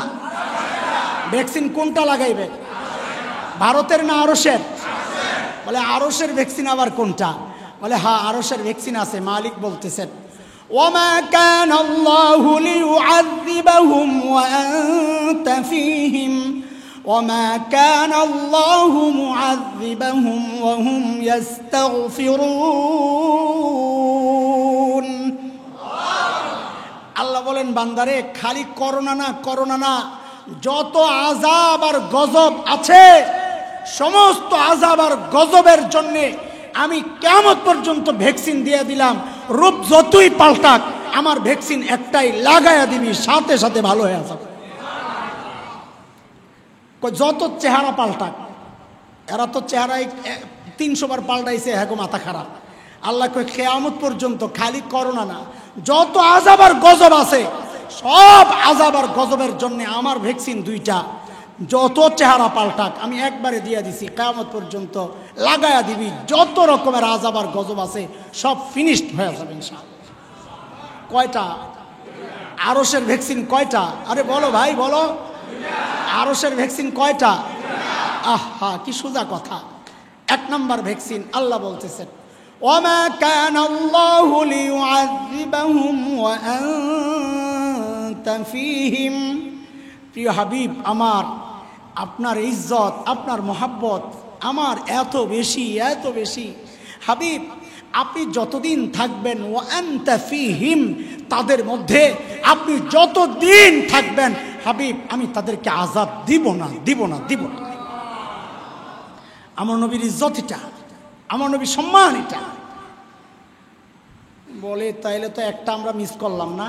ভ্যাকসিন কোনটা লাগাইবেন, ভারতের না আরশের? বলে আরশের ভ্যাকসিন আবার কোনটা? বলে হ্যাঁ আরশের ভ্যাকসিন আছে। মালিক বলতেছেন ওয়ামা কানা আল্লাহু লিউআযিবাহুম ওয়া আনতা ফীহিম ওয়ামা কানা আল্লাহু মুআযিবাহুম ওয়া হুম ইস্তাগফিরুন। আল্লাহ বলেন বান্দারে খালি করোনা না, যত আযাব আর গজব আছে সমস্ত আযাব আর গজবের জন্য আমি কিয়ামত পর্যন্ত ভ্যাকসিন দিয়ে দিলাম। রূপ যতই পাল্টাক আমার ভ্যাকসিন একটাই, লাগায়া দিবি সাথে সাথে ভালো হয়ে যাবে। যত চেহারা পাল্টাক, এরা তো চেহারায় 300 বার পাল্টাইছে, হ্যাঁ মাথা খারাপ। আল্লাহ কই কিয়ামত পর্যন্ত খালি করোনা না, যত আযাব আর গজব আছে সব আযাব আর গজবের জন্য আমার ভ্যাকসিন দুইটা, যত চেহারা পাল্টাক আমি একবারে দিয়ে দিছি, কিয়ামত পর্যন্ত লাগায়া দিবি, যত রকমের আযাব আর গজব আছে সব ফিনিশড হয়ে যাবে ইনশাআল্লাহ। কয়টা? আরশের ভ্যাকসিন কয়টা? আরে বলো ভাই বলো, আরশের ভ্যাকসিন কয়টা? আহা কি সোজা কথা। 1 নম্বর ভ্যাকসিন আল্লাহ বলতেছেন ওয়ামা কানা আল্লাহু লিউআযিবাহুম ওয়া আনতা ফীহিম। প্রিয় হাবিব আমার, আপনার ইজ্জত আপনার মহাব্বত আমার এত বেশি হাবিব, আপনি যতদিন থাকবেন ওয়া আনতা ফীহিম, তাদের মধ্যে আপনি যতদিন থাকবেন হাবিব আমি তাদেরকে আযাব দিব না। আমার নবীর ইজ্জত এটা, আমার নবীর সম্মান এটা। বলে তাইলে তো একটা আমরা মিস করলাম না।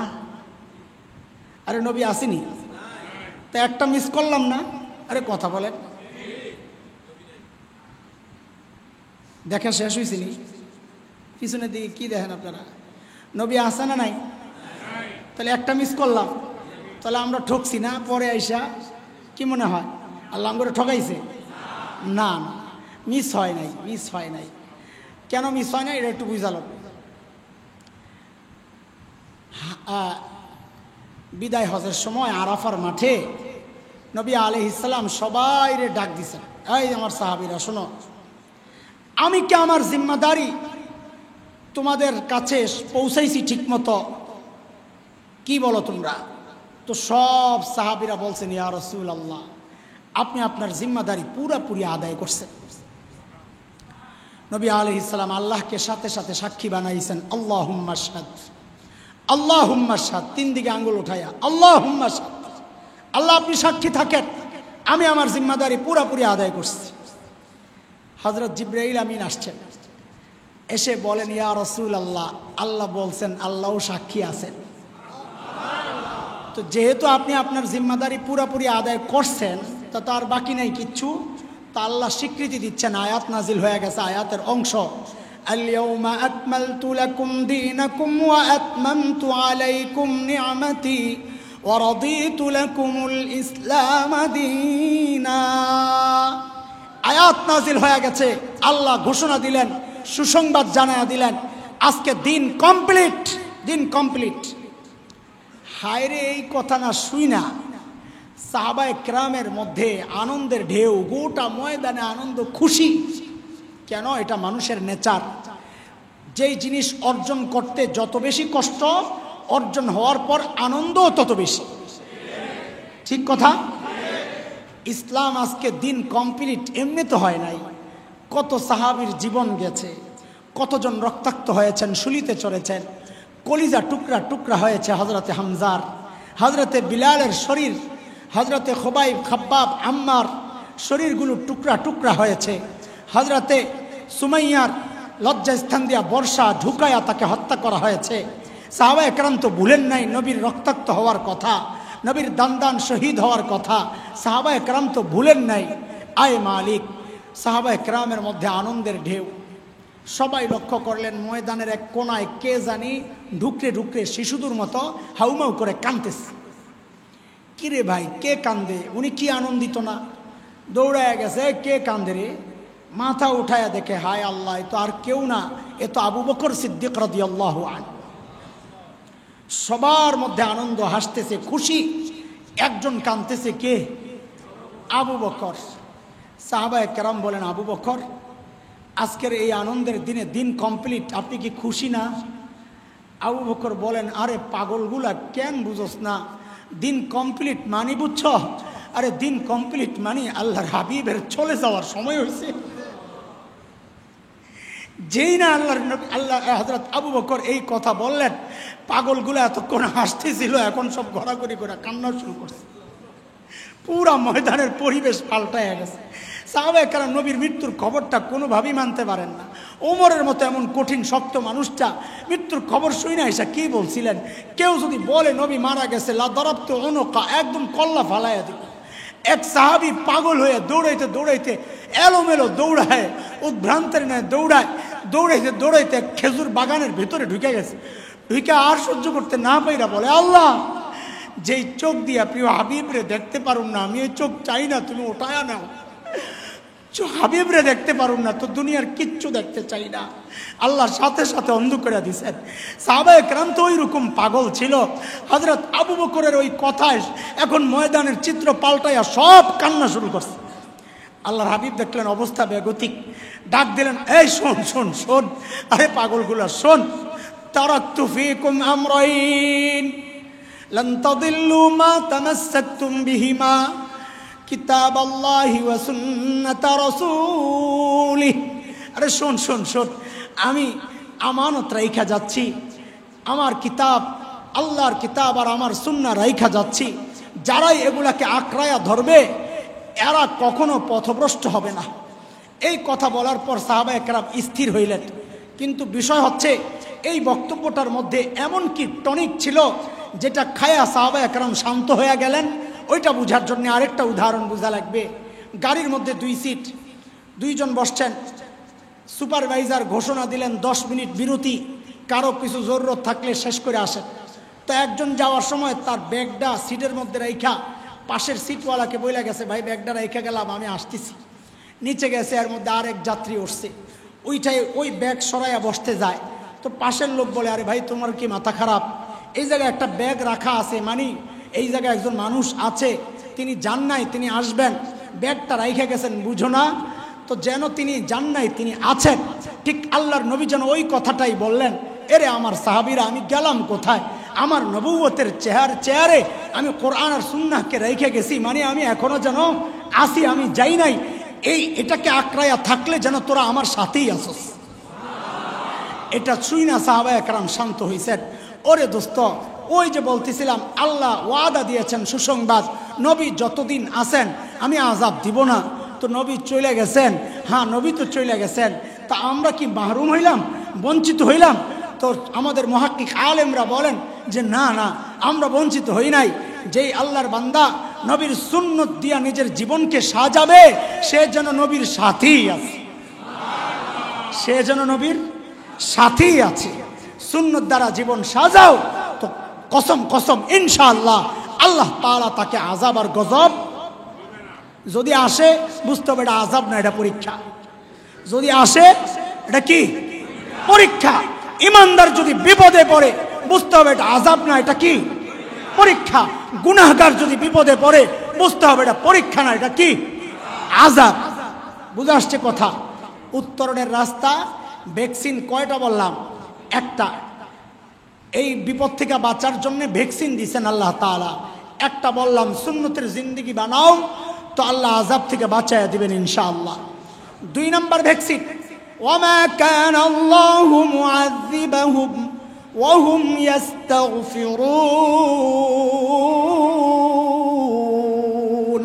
আরে নবী আসেনি তা একটা মিস করলাম না? আরে কথা বলেন, দেখা শেষ হয়েছে নি? পিছনের দিকে কি দেখেন আপনারা? নবী আসে না নাই? তাহলে একটা মিস করলাম, তাহলে আমরা ঠকছি না? পরে আইসা কি মনে হয় আল্লাহ আমাকে ঠকাইছে? না, মিস হয় নাই। কেন মিস হয় না এটা একটু বুঝাল। বিদায় হজের সময় আরাফার মাঠে নবী আলাইহিস সালাম সবাইরে ডাক দিছেন, এই আমার সাহাবীরা শোনো, আমি কি আমার জিম্মাদারি তোমাদের কাছে পৌঁছাইছি ঠিক মতো? কি বলো তোমরা? তো সব সাহাবীরা বলছেন ইয়া রাসূলুল্লাহ, আপনি আপনার জিম্মাদারি পুরোপুরি আদায় করছেন। নবী আলাইহিস সালাম আল্লাহকে সাথে সাথে সাক্ষী বানাইছেন, আল্লাহুম্মা শাহাদ, আল্লাহুম্মা শাহাদ, 3 দিকে আঙ্গুল উঠাইয়া আল্লাহুম্মা শাহাদ, আল্লাহ আপনি সাক্ষী থাকেন আমি আমার জিম্মাদারি পুরোপুরি আদায় করছি। হযরত জিবরাইল আমিন আসছেন, এসে বলেন ইয়া রাসূলুল্লাহ, আল্লাহ বলছেন আল্লাহও সাক্ষী আছেন। তো যেহেতু আপনি আপনার জিম্মাদারি পুরোপুরি আদায় করছেন তা তো আর বাকি নাই কিচ্ছু। তা আল্লাহ স্বীকৃতি দিচ্ছেন, আয়াত নাজিল হয়ে গেছে, আয়াতের অংশ আল-ইয়াউমা আকমালতু লাকুম দীনাকুম ওয়া আতমামতু আলাইকুম নি'মাতি ওয়া রাদিতু লাকুমুল ইসলাম দীনা। আয়াত নাজিল হয়ে গেছে, আল্লাহ ঘোষণা দিলেন, সুসংবাদ জানায়া দিলেন, আজকে দিন কমপ্লিট। হায়রে এই কথা না শুই না সাহাবায়ে কেরামের মধ্যে আনন্দের ঢেউ, গোটা ময়দানে আনন্দ, খুশি। কেন? এটা মানুষের নেচার। যেই জিনিস অর্জন করতে যত বেশি কষ্ট, অর্জন হওয়ার পর আনন্দও তত বেশি। ঠিক কথা? ইসলাম আজকে দিন কমপ্লিট এমনি তো হয় নাই। কত সাহাবীর জীবন গেছে, কতজন রক্তাক্ত হয়েছেন, শুলিতে চড়েছেন, কলিজা টুকরা টুকরা হয়েছে হজরতে হামজার, হজরতে বিলালের শরীর, হজরতে খোবাইব, খাব্বাব, আম্মার শরীরগুলো টুকরা টুকরা হয়েছে, হজরতে সুমাইয়ার লজ্জা স্থান দিয়া বর্ষা ঢুকায়া তাকে হত্যা করা হয়েছে। সাহাবায়ে কেরাম তো ভুলেন নাই নবীর রক্তাক্ত হওয়ার কথা, নবীর দান শহীদ হওয়ার কথা। সাহাবায়ে কেরাম তো ভুলেন নাই। আয় মালিক, সাহাবায়ে কেরামের মধ্যে আনন্দের ঢেউ। সবাই লক্ষ্য করলেন ময়দানের এক কোনায় কে জানি ঢুকরে ঢুকরে শিশুদের মতো হাউমাউ করে কাঁদতেছে। কিরে ভাই, কে কান্দে? উনি কি আনন্দিত না? দৌড়ায় গেছে, কে কান্দে রে? মাথা উঠায়া দেখে, হায় আল্লাহ, এ তো আর কেউ না, এ তো আবু বকর সিদ্দিক রাদিয়াল্লাহু আনহু। সবার মধ্যে আনন্দ, হাসতেছে, খুশি। একজন কাঁদতেছে, কে? আবু বকর। সাহাবায়ে কেরাম বলেন, আবু বকর, আজকের এই আনন্দের দিনে দিন কমপ্লিট, আপনি কি খুশি না? আবু বকর বলেন, আরে পাগলগুলা, কেন বুঝোস না? দিন কমপ্লিট মানি বুঝছ? আরে দিন কমপ্লিট মানি আল্লাহর হাবিবের চলে যাওয়ার সময় হয়েছে। যেই না আল্লাহ হযরত আবু বকর এই কথা বললেন, পাগলগুলো এতক্ষণ হাসতেছিল, এখন সব ঘোরাঘুরি করে কান্না শুরু করছে। পুরা ময়দানের পরিবেশ পাল্টায় গেছে। সাহাবায়ে কেরাম নবীর মৃত্যুর খবরটা কোনোভাবেই মানতে পারেন না। ওমরের মতো এমন কঠিন শক্ত মানুষটা মৃত্যুর খবর শুই না এসে কি বলছিলেন, কেউ যদি বলে নবী মারা গেছে, লা দরাবতু উনুকা, একদম কল্লা ফালাইয়া দিব। এক সাহাবী পাগল হয়ে দৌড়াইতে দৌড়াইতে এলোমেলো দৌড়ায়, উদ্ভ্রান্তের ন্যায় দৌড়ায়, দৌড়াইতে দৌড়াইতে খেজুর বাগানের ভেতরে ঢুকে গেছে। ঢুকে আর সহ্য করতে না পাইরা বলে, আল্লাহ, যেই চোখ দিয়া প্রিয় হাবিবরে দেখতে পারুন না, আমি ওই চোখ চাই না, তুমি ওটায়া নাও। হাবিবরে দেখতে পারুন না তো দুনিয়ার কিচ্ছু দেখতে চাই না। আল্লাহর সাথে সাথে অন্ধ করে দিয়েছেন। সাহাবায়ে কেরাম তো ওই রকম পাগল ছিল। হযরত আবু বকরের ওই কথায় এখন ময়দানের চিত্র পাল্টাইয়া সব কান্না শুরু করছে। আল্লাহর হাবিব দেখলেন অবস্থা বেগতিক, ডাক দিলেন, এই শোন শোন শোন, আরে পাগলগুলা শোন, তারাকতু ফীকুম আমরাইন লান তাদিল্লু মা তামাসসাকতুম বিহিমা কিতাব আল্লাহি ওয়া সুন্নাত রাসূলিহি। আরে শোন শোন শোন, আমি আমানত রাইখা যাচ্ছি, আমার কিতাব, আল্লাহর কিতাব আর আমার সুন্নাহ রাইখা যাচ্ছি। যারাই এগুলাকে আঁকড়ায়া ধরবে এরা কখনো পথভ্রষ্ট হবে না। এই কথা বলার পর সাহাবায়ে কেরাম স্থির হইলেন। কিন্তু বিষয় হচ্ছে এই বক্তব্যটার মধ্যে এমন কি টনিক ছিল যেটা খায়া সাহাবায়ে কেরাম শান্ত হয়ে গেলেন। ওইটা বোঝার জন্য আরেকটা উদাহরণ বোঝা লাগবে। গাড়ির মধ্যে 2 সিট, 2 জন বসছেন। সুপারভাইজার ঘোষণা দিলেন 10 মিনিট বিরতি, কারো কিছু জরুরত থাকলে শেষ করে আসেন। তো একজন যাওয়ার সময় তার ব্যাগটা সিটের মধ্যে রাইখা পাশের সিটওয়ালাকে বইলা গেছে, ভাই ব্যাগটা রাইখা গেলাম, আমি আসতেছি। নিচে গেছে, এর মধ্যে আরেক যাত্রী উঠছে, ওইটাই ওই ব্যাগ সরাইয়া বসতে যায়। তো পাশের লোক বলে, আরে ভাই তোমার কি মাথা খারাপ? এই জায়গায় একটা ব্যাগ রাখা আছে, মানে এই জায়গায় একজন মানুষ আছে, তিনি যান নাই, তিনি আসবেন, ব্যাগটা রাইখা গেছেন, বুঝো না? তো যেন তিনি যান নাই, তিনি আছেন। ঠিক আল্লাহর নবী যেন ওই কথাটাই বললেন, এরে আমার সাহাবীরা, আমি গেলাম কোথায়? আমার নবুয়তের চেহারে আমি কোরআন আর সুন্নাহকে রেখে গেছি, মানে আমি এখনো যেন আসি, আমি যাই নাই। এটাকে আঁকড়াইয়া থাকলে যেন তোরা আমার সাথেই আসস। এটা শুই না সাহাবায়ে কেরাম শান্ত হইছেন। ওরে দোস্ত, ওই যে বলতেছিলাম, আল্লাহ ওয়াদা দিয়েছেন সুসংবাদ, নবী যতদিন আছেন আমি আযাব দিব না। তো নবী চলে গেছেন, হ্যাঁ নবী তো চলে গেছেন, তা আমরা কি মাহরুম হইলাম, বঞ্চিত হইলাম? তো আমাদের মুহাক্কিক আলেমরা বলেন যে না না, আমরা বঞ্চিত হই নাই। যেই আল্লাহর বান্দা নবীর সুন্নত দিয়া নিজের জীবনকে সাজাবে, সে যেন নবীর সাথেই আছে, সে যেন নবীর সাথেই আছে। সুন্নত দ্বারা জীবন সাজাও, তো কসম কসম ইনশাআল্লাহ আল্লাহ তাআলা তাকে আযাব আর গজব যদি আসে, বুঝতে হবে এটা আযাব না, এটা পরীক্ষা। যদি আসে এটা কি? পরীক্ষা। ইমানদার যদি বিপদে পড়ে, বুঝতে হবে এটা আযাব না, এটা কি? পরীক্ষা। গুনাহগার যদি বিপদে পড়ে, বুঝতে হবে এটা পরীক্ষা না, এটা কি আযাব। বুঝে আসছে কথা? উত্তরণের রাস্তা ভ্যাকসিন কয়টা বললাম? একটা। এই বিপদ থেকে বাঁচার জন্য ভ্যাকসিন দিয়েছেন আল্লাহ তাআলা। একটা বললাম সুন্নতের জিন্দেগি বানাও, তো আল্লাহ আযাব থেকে বাঁচায়া দিবেন ইনশাআল্লাহ। 2 নম্বর ভ্যাকসিন, ওয়ামা কানা আল্লাহু মুআযিবাহুম ওয়া হুম ইস্তাগফিরুন।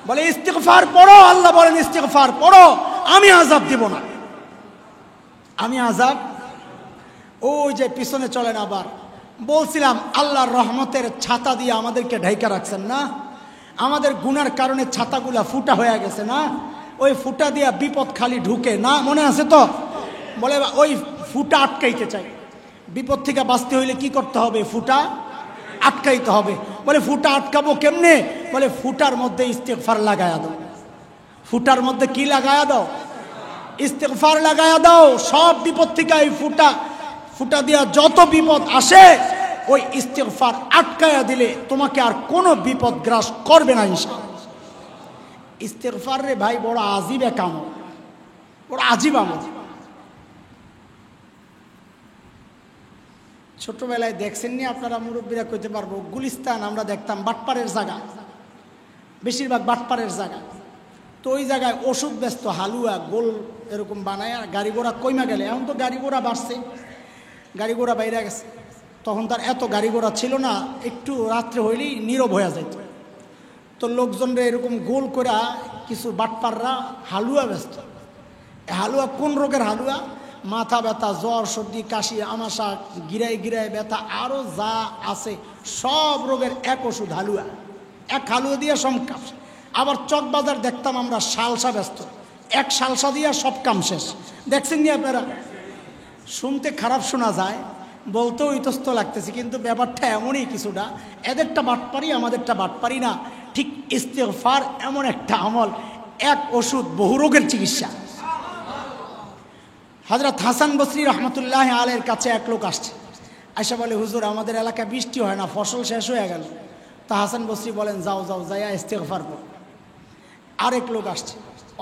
বলে ইস্তিগফার পড়ো, আল্লাহ বলেন ইস্তিগফার পড়ো, আমি আযাব দিব না। আমি আযাব, ওই যে পিছনে চলেন। আবার বলছিলাম আল্লাহর রহমতের ছাতা দিয়ে আমাদেরকে ঢাইকা রাখছেন না? আমাদের গুনার কারণে ছাতাগুলা ফুটা হয়ে গেছে না? ওই ফুটা দিয়া বিপদ খালি ঢুকে না, মনে আছে তো? বলে ওই ফুটা আটকাইতে চাই। বিপদ থেকে বাঁচতে হইলে কি করতে হবে? ফুটা আটকাইতে হবে। বলে ফুটা আটকাবো কেমনে? বলে ফুটার মধ্যে ইস্তিগফার লাগায়া দাও। ফুটার মধ্যে কি লাগায়া দাও? ইস্তিগফার লাগায়া দাও। সব বিপদ থেকে এই ফুটা দিয়া যত বিপদ আসে ওই ইস্তিগফার আটকায়া দিলে তোমাকে আর কোনো বিপদ গ্রাস করবে না ইনশাআল্লাহ। ইস্তিগফার রে ভাই বড় আজীব এক আমল, বড় আজীব আমল। ছোটবেলায় দেখছেন নি আপনারা, মুরব্বীরা কইতে পারবো, গুলিস্তান আমরা দেখতাম বাটপাড়ের জায়গা, বেশিরভাগ বাটপাড়ের জায়গা। তো ওই জায়গায় ওষুধ ব্যস্ত হালুয়া গোল এরকম বানায় গাড়ি ঘোড়া কইমা গেলে। এখন তো গাড়ি ঘোড়া বাড়ছে, গাড়ি ঘোড়া বাইরে গেছে। তখন তার এত গাড়ি ঘোড়া ছিল না, একটু রাত্রে হইলেই নীরব হয়ে যাইত। তো লোকজনরা এরকম গোল করে কিছু বাটপাররা হালুয়া ব্যস্ত। হালুয়া কোন রোগের হালুয়া? মাথা ব্যথা, জ্বর, সর্দি, কাশি, আমাশা, গিরায় গিরায় ব্যথা, আরও যা আছে সব রোগের এক ওষুধ হালুয়া। এক হালুয়া দিয়ে সব কাম। আবার চকবাজার দেখতাম আমরা সালসা ব্যস্ত, এক সালসা দিয়ে সব কাম শেষ। দেখছেন নি আপনারা? শুনতে খারাপ শোনা যায়, বলতেও ইতস্ত লাগতেছে, কিন্তু ব্যাপারটা এমনই কিছুটা। এদেরটা বাটপারি, আমাদেরটা বাটপারি না। ঠিক ইস্তিগফার এমন একটা আমল, এক ওষুধ বহু রোগের চিকিৎসা। হযরত হাসান বসরি রহমতুল্লাহ আলাইহির কাছে এক লোক আসছে, আয়সা বলে হুজুর আমাদের এলাকায় বৃষ্টি হয় না, ফসল শেষ হয়ে গেল। তা হাসান বসরি বলেন যাও যাও যাইয়া ইস্তিগফার করো। আরেক লোক আসছে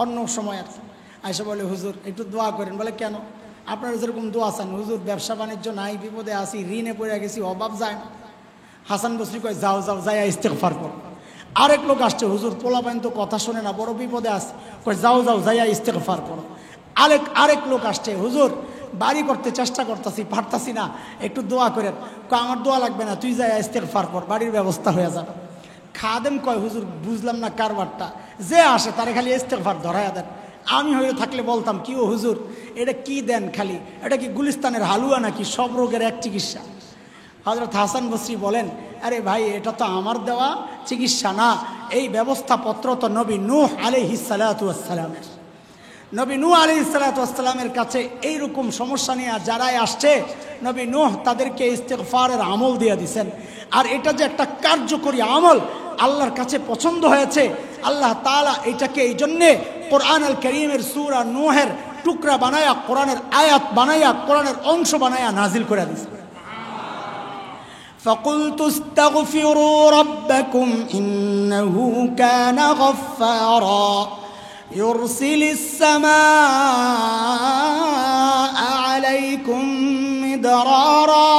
অন্য সময়, আয়সা বলে হুজুর একটু দোয়া করেন। বলে কেন? আপনারা যেরকম দোয়া চান, হুজুর ব্যবসা বাণিজ্য নাই, বিপদে আছি, ঋণে পড়ে গেছি, অভাব যায় না। হাসান বসরি কয় যাও যাও যাইয়া ইস্তিগফার করো। আরেক লোক আসছে, হুজুর পোলাপাইন তো কথা শোনে না, বড় বিপদে আছে। কয় যাও যাও যাইয়া ইস্তিগফার করো। আরেক লোক আসছে, হুজুর বাড়ি করতে চেষ্টা করতেছি, পারতাছি না, একটু দোয়া করেন। কয় আমার দোয়া লাগবে না, তুই যাইয়া ইস্তিগফার কর, বাড়ির ব্যবস্থা হয়ে যাবে। খাদেম কয় হুজুর বুঝলাম না কারবারটা, যে আসে তারে খালি ইস্তিগফার ধরাইয়া দেন। আমি হয়ে থাকলে বলতাম কি ও হুজুর এটা কি দেন খালি, এটা কি গুলিস্তানের হালুয়া নাকি? সব রোগের এক চিকিৎসা। হযরত হাসান বসরি বলেন আরে ভাই এটা তো আমার দেওয়া চিকিৎসা না, এই ব্যবস্থাপত্র তো নবী নূহ আলাইহিস সালাতু ওয়াস সালামের। নবী নূহ আলাইহিস সালাতু ওয়াস সালামের কাছে এইরকম সমস্যা নিয়ে যারাই আসছে, নবী নূহ তাদেরকে ইস্তিগফারের আমল দিয়ে দিয়েছেন। আর এটা যে একটা কার্যকরী আমল, আল্লাহর কাছে পছন্দ হয়েছে। আল্লাহ তাআলা এটাকে এই জন্যে কোরআন আল কারীমের সূরা নূহের টুকরা বানায়া, কোরআনের আয়াত বানায়া, কোরআনের অংশ বানায়া নাজিল করে দিয়েছে। فَقُلْتُ اسْتَغْفِرُوا رَبَّكُمْ إِنَّهُ كَانَ غَفَّارًا يُرْسِلِ السَّمَاءَ عَلَيْكُمْ مِدْرَارًا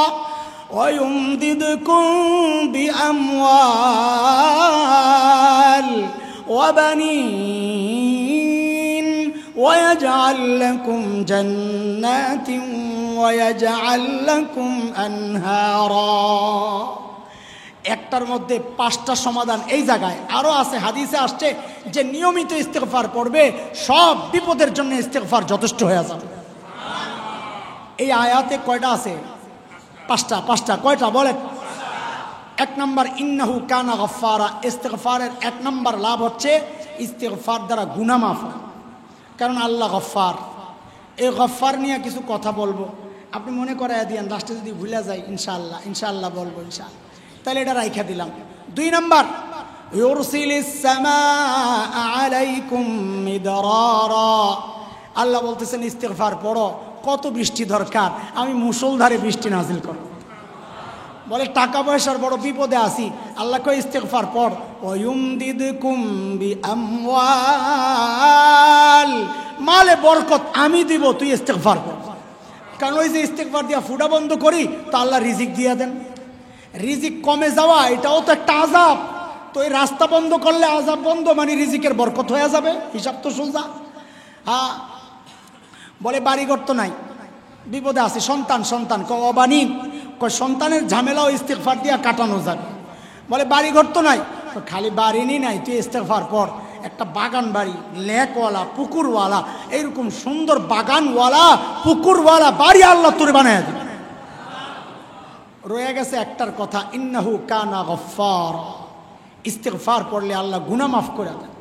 وَيُمْدِدْكُمْ بِأَمْوَالٍ وَبَنِينَ وَيَجْعَلْ لَكُمْ جَنَّاتٍ وَيَجْعَلْ لَكُمْ أَنْهَارًا। একটার মধ্যে 5টা সমাধান এই জায়গায় আরো আছে। হাদিসে আসছে যে নিয়মিত ইস্তিগফার পড়বে সব বিপদের জন্য ইস্তিগফার যথেষ্ট হয়ে যাবে। এই আয়াতে কয়টা আছে? 5টা। কয়টা বলেন? 1 নম্বর ইন্নাহু কানা গফফারা। ইস্তিগফারের 1 নম্বর লাভ হচ্ছে ইস্তিগফার দ্বারা গুনাহ মাফ হয়, কারণ আল্লাহ গফফার। এই গফফার নিয়ে কিছু কথা বলবো, আপনি মনে করাইয়া দিয়েন, লাস্টে যদি ভুলে যাই ইনশাআল্লাহ বলবো ইনশাআল্লাহ, তাহলে এটা রাইখা দিলাম। 2 নম্বর ইউরসিলিস সামাআ আলাইকুম মিদরারা। আল্লাহ বলতেছেন ইস্তিগফার পড়ো, কত বৃষ্টি দরকার, আমি মুষলধারে বৃষ্টি নাজিল করব। বলে টাকা পয়সার বড় বিপদে আছি, আল্লাহ কয় ইস্তেগফার পড়, ওয়ুমদিদকুম বিআমওয়াল, মালে বরকত আমি দিব, তুই ইস্তেগফার কর। কারণ ওই যে ইস্তেগফার দিয়া ফুটা বন্ধ করি তো আল্লাহ রিজিক দিয়ে দেন। রিজিক কমে যাওয়া এটাও তো একটা আযাব। তো এই রাস্তা বন্ধ করলে আযাব বন্ধ, মানে রিজিকের বরকত হয়ে যাবে, হিসাব তো সোজা। হ্যাঁ, বলে বাড়িঘর তো নাই, বিপদে আছে, সন্তান অবানি, সন্তানের ঝামেলাও ইস্তেগফার দিয়া কাটানো যাবে। বলে বাড়িঘর তো নাই, খালি বাড়ি নাই, তুই ইস্তেগফার পর, একটা বাগান বাড়ি, লেকওয়ালা, পুকুরওয়ালা, এইরকম সুন্দর বাগানওয়ালা, পুকুরওয়ালা বাড়ি আল্লাহ তোরে বানায় দিবে। রয়ে গেছে একটার কথা, ইন্নাহু কানা গফফার, ইস্তেগফার পড়লে আল্লাহ গুনাহ মাফ করে দেন।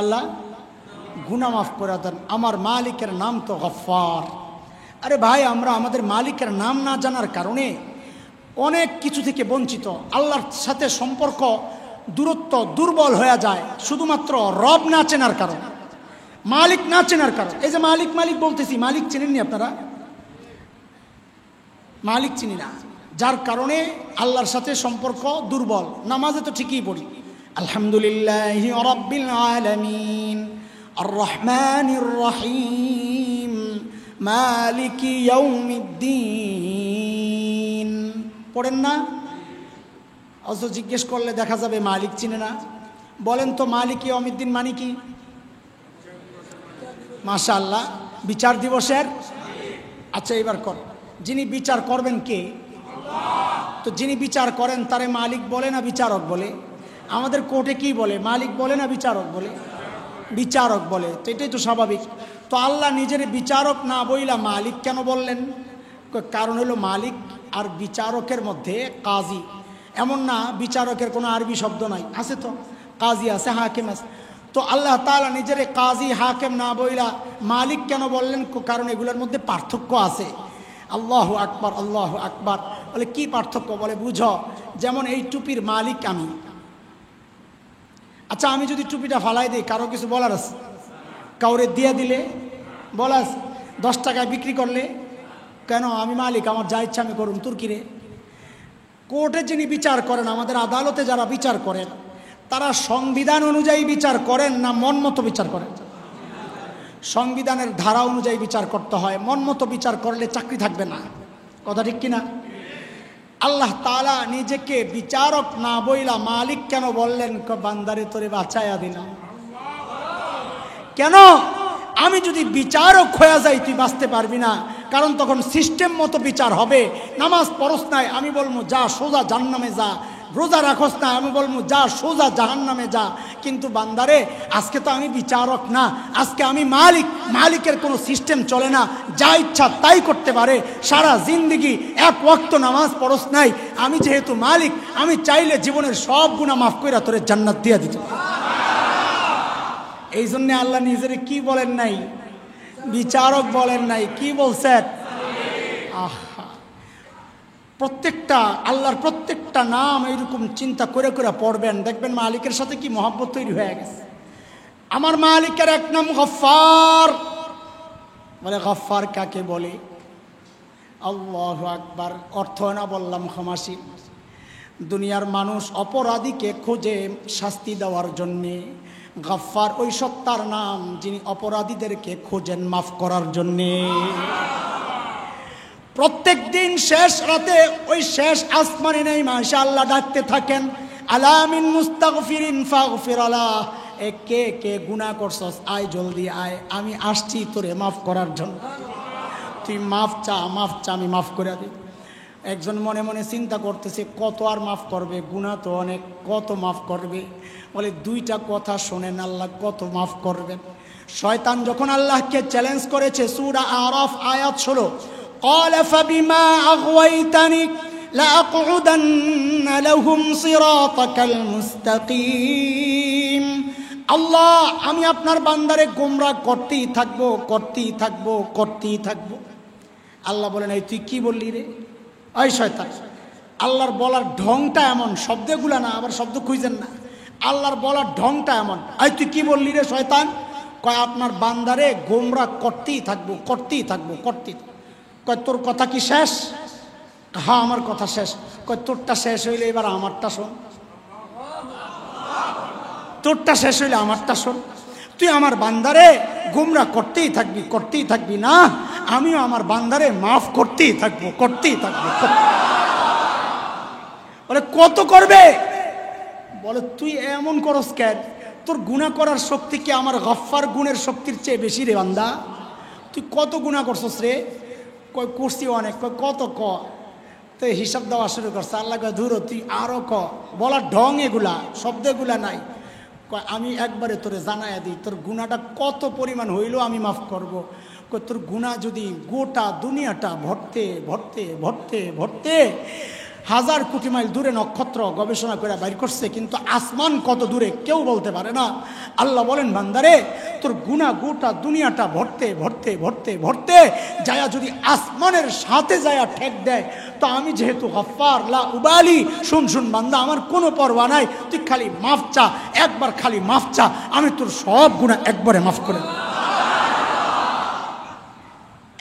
আল্লাহ গুনাহ মাফ করে দেন। আমার মালিকের নাম তো গফফার। আরে ভাই, আমরা আমাদের মালিকের নাম না জানার কারণে অনেক কিছু থেকে বঞ্চিত। আল্লাহর সাথে সম্পর্ক দূরত্ব দুর্বল হয়ে যায় শুধুমাত্র রব না চেনার কারণে, মালিক না চেনার কারণে। এই যে মালিক মালিক বলতেছি, মালিক চেনেননি আপনারা? মালিক চিনি না, যার কারণে আল্লাহর সাথে সম্পর্ক দুর্বল। নামাজে তো ঠিকই পড়ি, আলহামদুলিল্লাহি রাব্বিল আলামিন আর রহমানির রহিম মালিকি ইয়াউমিদ্দিন পড়েন না? অথচ জিজ্ঞেস করলে দেখা যাবে মালিক চিনে না। বলেন তো মালিকি ইয়াউমিদ্দিন মানে কি? মাশাআল্লাহ, বিচার দিবসের। আচ্ছা এবার কর, যিনি বিচার করবেন কে? তো যিনি বিচার করেন তারে মালিক বলে না বিচারক বলে? আমাদের কোর্টে কি বলে, মালিক বলে না বিচারক বলে? বিচারক বলে। তো এটাই তো স্বাভাবিক। তো আল্লাহ নিজের বিচারক না বইলা মালিক কেন বললেন? কারণ হলো মালিক আর বিচারকের মধ্যে কাজী, এমন না বিচারকের কোনো আরবি শব্দ নাই, আছে তো, কাজী আছে, হাকিম আছে। তো আল্লাহ তাআলা নিজের কাজী হাকিম না বইলা মালিক কেন বললেন? কারণ এগুলোর মধ্যে পার্থক্য আছে। আল্লাহু আকবার, আল্লাহু আকবার। বলে কি পার্থক্য? বলে বুঝো, যেমন এই টুপির মালিক আমি। আচ্ছা আমি যদি টুপিটা ফালাই দিই, কারো কিছু বলার আছে? কাউরে দিয়ে দিলে বলাস, 10 টাকায় বিক্রি করলে কেন? আমি মালিক, আমার যা ইচ্ছা আমি করুন, তোর কিরে? কোর্টে যিনি বিচার করেন, আমাদের আদালতে যারা বিচার করেন, তারা সংবিধান অনুযায়ী বিচার করেন না মন মতো বিচার করেন? সংবিধানের ধারা অনুযায়ী বিচার করতে হয়। মন মতো বিচার করলে চাকরি থাকবে না, কথা ঠিক কিনা? আল্লাহ তাআলা নিজেকে বিচারক না বইলা মালিক কেন বললেন? বান্দারে তোরে বাঁচাইয়া দিলাম। কেন? আমি যদি বিচারক হয়ে যাই তুই বাঁচতে পারবি না, কারণ তখন সিস্টেম মতো বিচার হবে। নামাজ পড়স নাই, আমি বলবো যা সোজা জাহান্নামে যা। রোজা রাখস না, আমি বলবো যা সোজা জাহান্নামে যা। কিন্তু বান্দারে আজকে তো আমি বিচারক না, আজকে আমি মালিক। মালিকের কোনো সিস্টেম চলে না, যা ইচ্ছা তাই করতে পারে। সারা জিন্দেগি এক ওয়াক্ত নামাজ পড়স নাই, আমি যেহেতু মালিক, আমি চাইলে জীবনের সব গুনাহ মাফ কইরা তোরে জান্নাত দিয়ে দিতে। এই জন্য আল্লাহ নিজের কি বলেন নাই? বিচারক বলেন নাই, কি বলছেন? আহা, প্রত্যেকটা আল্লাহর প্রত্যেকটা নাম এইরকম চিন্তা করে করে পড়বেন, দেখবেন মালিকের সাথে কি মহব্বত তৈরি হয়ে গেছে। আমার মালিকের এক নাম গফফার। বলে গফফার কাকে বলে? আল্লাহু আকবার। অর্থ না বললাম ক্ষমাশীল। দুনিয়ার মানুষ অপরাধীকে খোঁজে শাস্তি দেওয়ার জন্যে, গফফার ওই সত্তার নাম যিনি অপরাধীদেরকে খোঁজেন মাফ করার জন্যে। প্রত্যেক দিন শেষ রাতে ওই শেষ আসমানে নেই মাশাআল্লাহ ডাকতে থাকেন, আলা মিন মুস্তাগফিরিন ফাগফির আলাহ। কে কে গুনাহ করছস, আয় জলদি আয়, আমি আসছি তোরে মাফ করার জন্য। তুই মাফ চা, আমি মাফ করে দিই। একজন মনে মনে চিন্তা করতেছে কত আর মাফ করবে, গুনাহ তো অনেক, কত মাফ করবে। বলে দুইটা কথা শোনেন, আল্লাহ কত মাফ করবেন। শয়তান যখন আল্লাহকে চ্যালেঞ্জ করেছে, সূরা আরাফ আয়াত 16, قال فبما أغويتني لأقعدن لهم صراطك المستقيم। আল্লাহ আমি আপনার বান্দারে গোমরাহ করতেই থাকবো। আল্লাহ বলেন এই তুই কি বললি রে? ওই শয়তান, আল্লাহর বলার ঢংটা এমন, শব্দগুলা না, আবার শব্দ খুঁজেন না, আল্লাহর বলার ঢংটা এমন। এই তুই কি বললি রে শয়তান? কয় আপনার বান্দারে গোমরাহ করতেই থাকবো। কয় তোর কথা কি শেষ? হ্যাঁ আমার কথা শেষ। কয় তোরটা শেষ হইলে এবার আমারটা শোন, তোরটা শেষ হইলে আমারটা শোন। তুই আমার বান্দারে গুমরা করতেই থাকবি না, আমিও আমার বান্দারে মাফ করতেই থাকবো। বলে কত করবে? বলে তুই এমন করস কেন? তোর গুনাহ করার শক্তি কি আমার গফফার গুণের শক্তির চেয়ে বেশি রে বান্দা? তুই কত গুনাহ করছস রে? কয় করছি অনেক। কয় কত? তো হিসাব দেওয়া শুরু করছে। আল্লাহ কয় ধুরো তুই আরো বলার ঢং এগুলা, শব্দ এগুলা নাই। কয় আমি একবারে তোরে জানাইয়া দিই তোর গুনাহটা কত পরিমাণ হইলেও আমি মাফ করব। কয় তোর গুনাহ যদি গোটা দুনিয়াটা ভরতে 1000 কোটি মাইল দূরে নক্ষত্র গবেষণা করে বাইর করছে, কিন্তু আসমান কত দূরে কেউ বলতে পারে না। আল্লাহ বলেন বান্দারে তোর গুনাহ গোটা দুনিয়াটা ভরতে যায়া যদি আসমানের সাথে যায়া ঠেক দেয়, তো আমি যেহেতু গফফার লা উবালি, শুন বান্দা আমার কোনো পরোয়া নাই, তুই খালি মাফ চা, একবার খালি মাফ চা, আমি তোর সব গুনাহ একবারে মাফ করে দেব।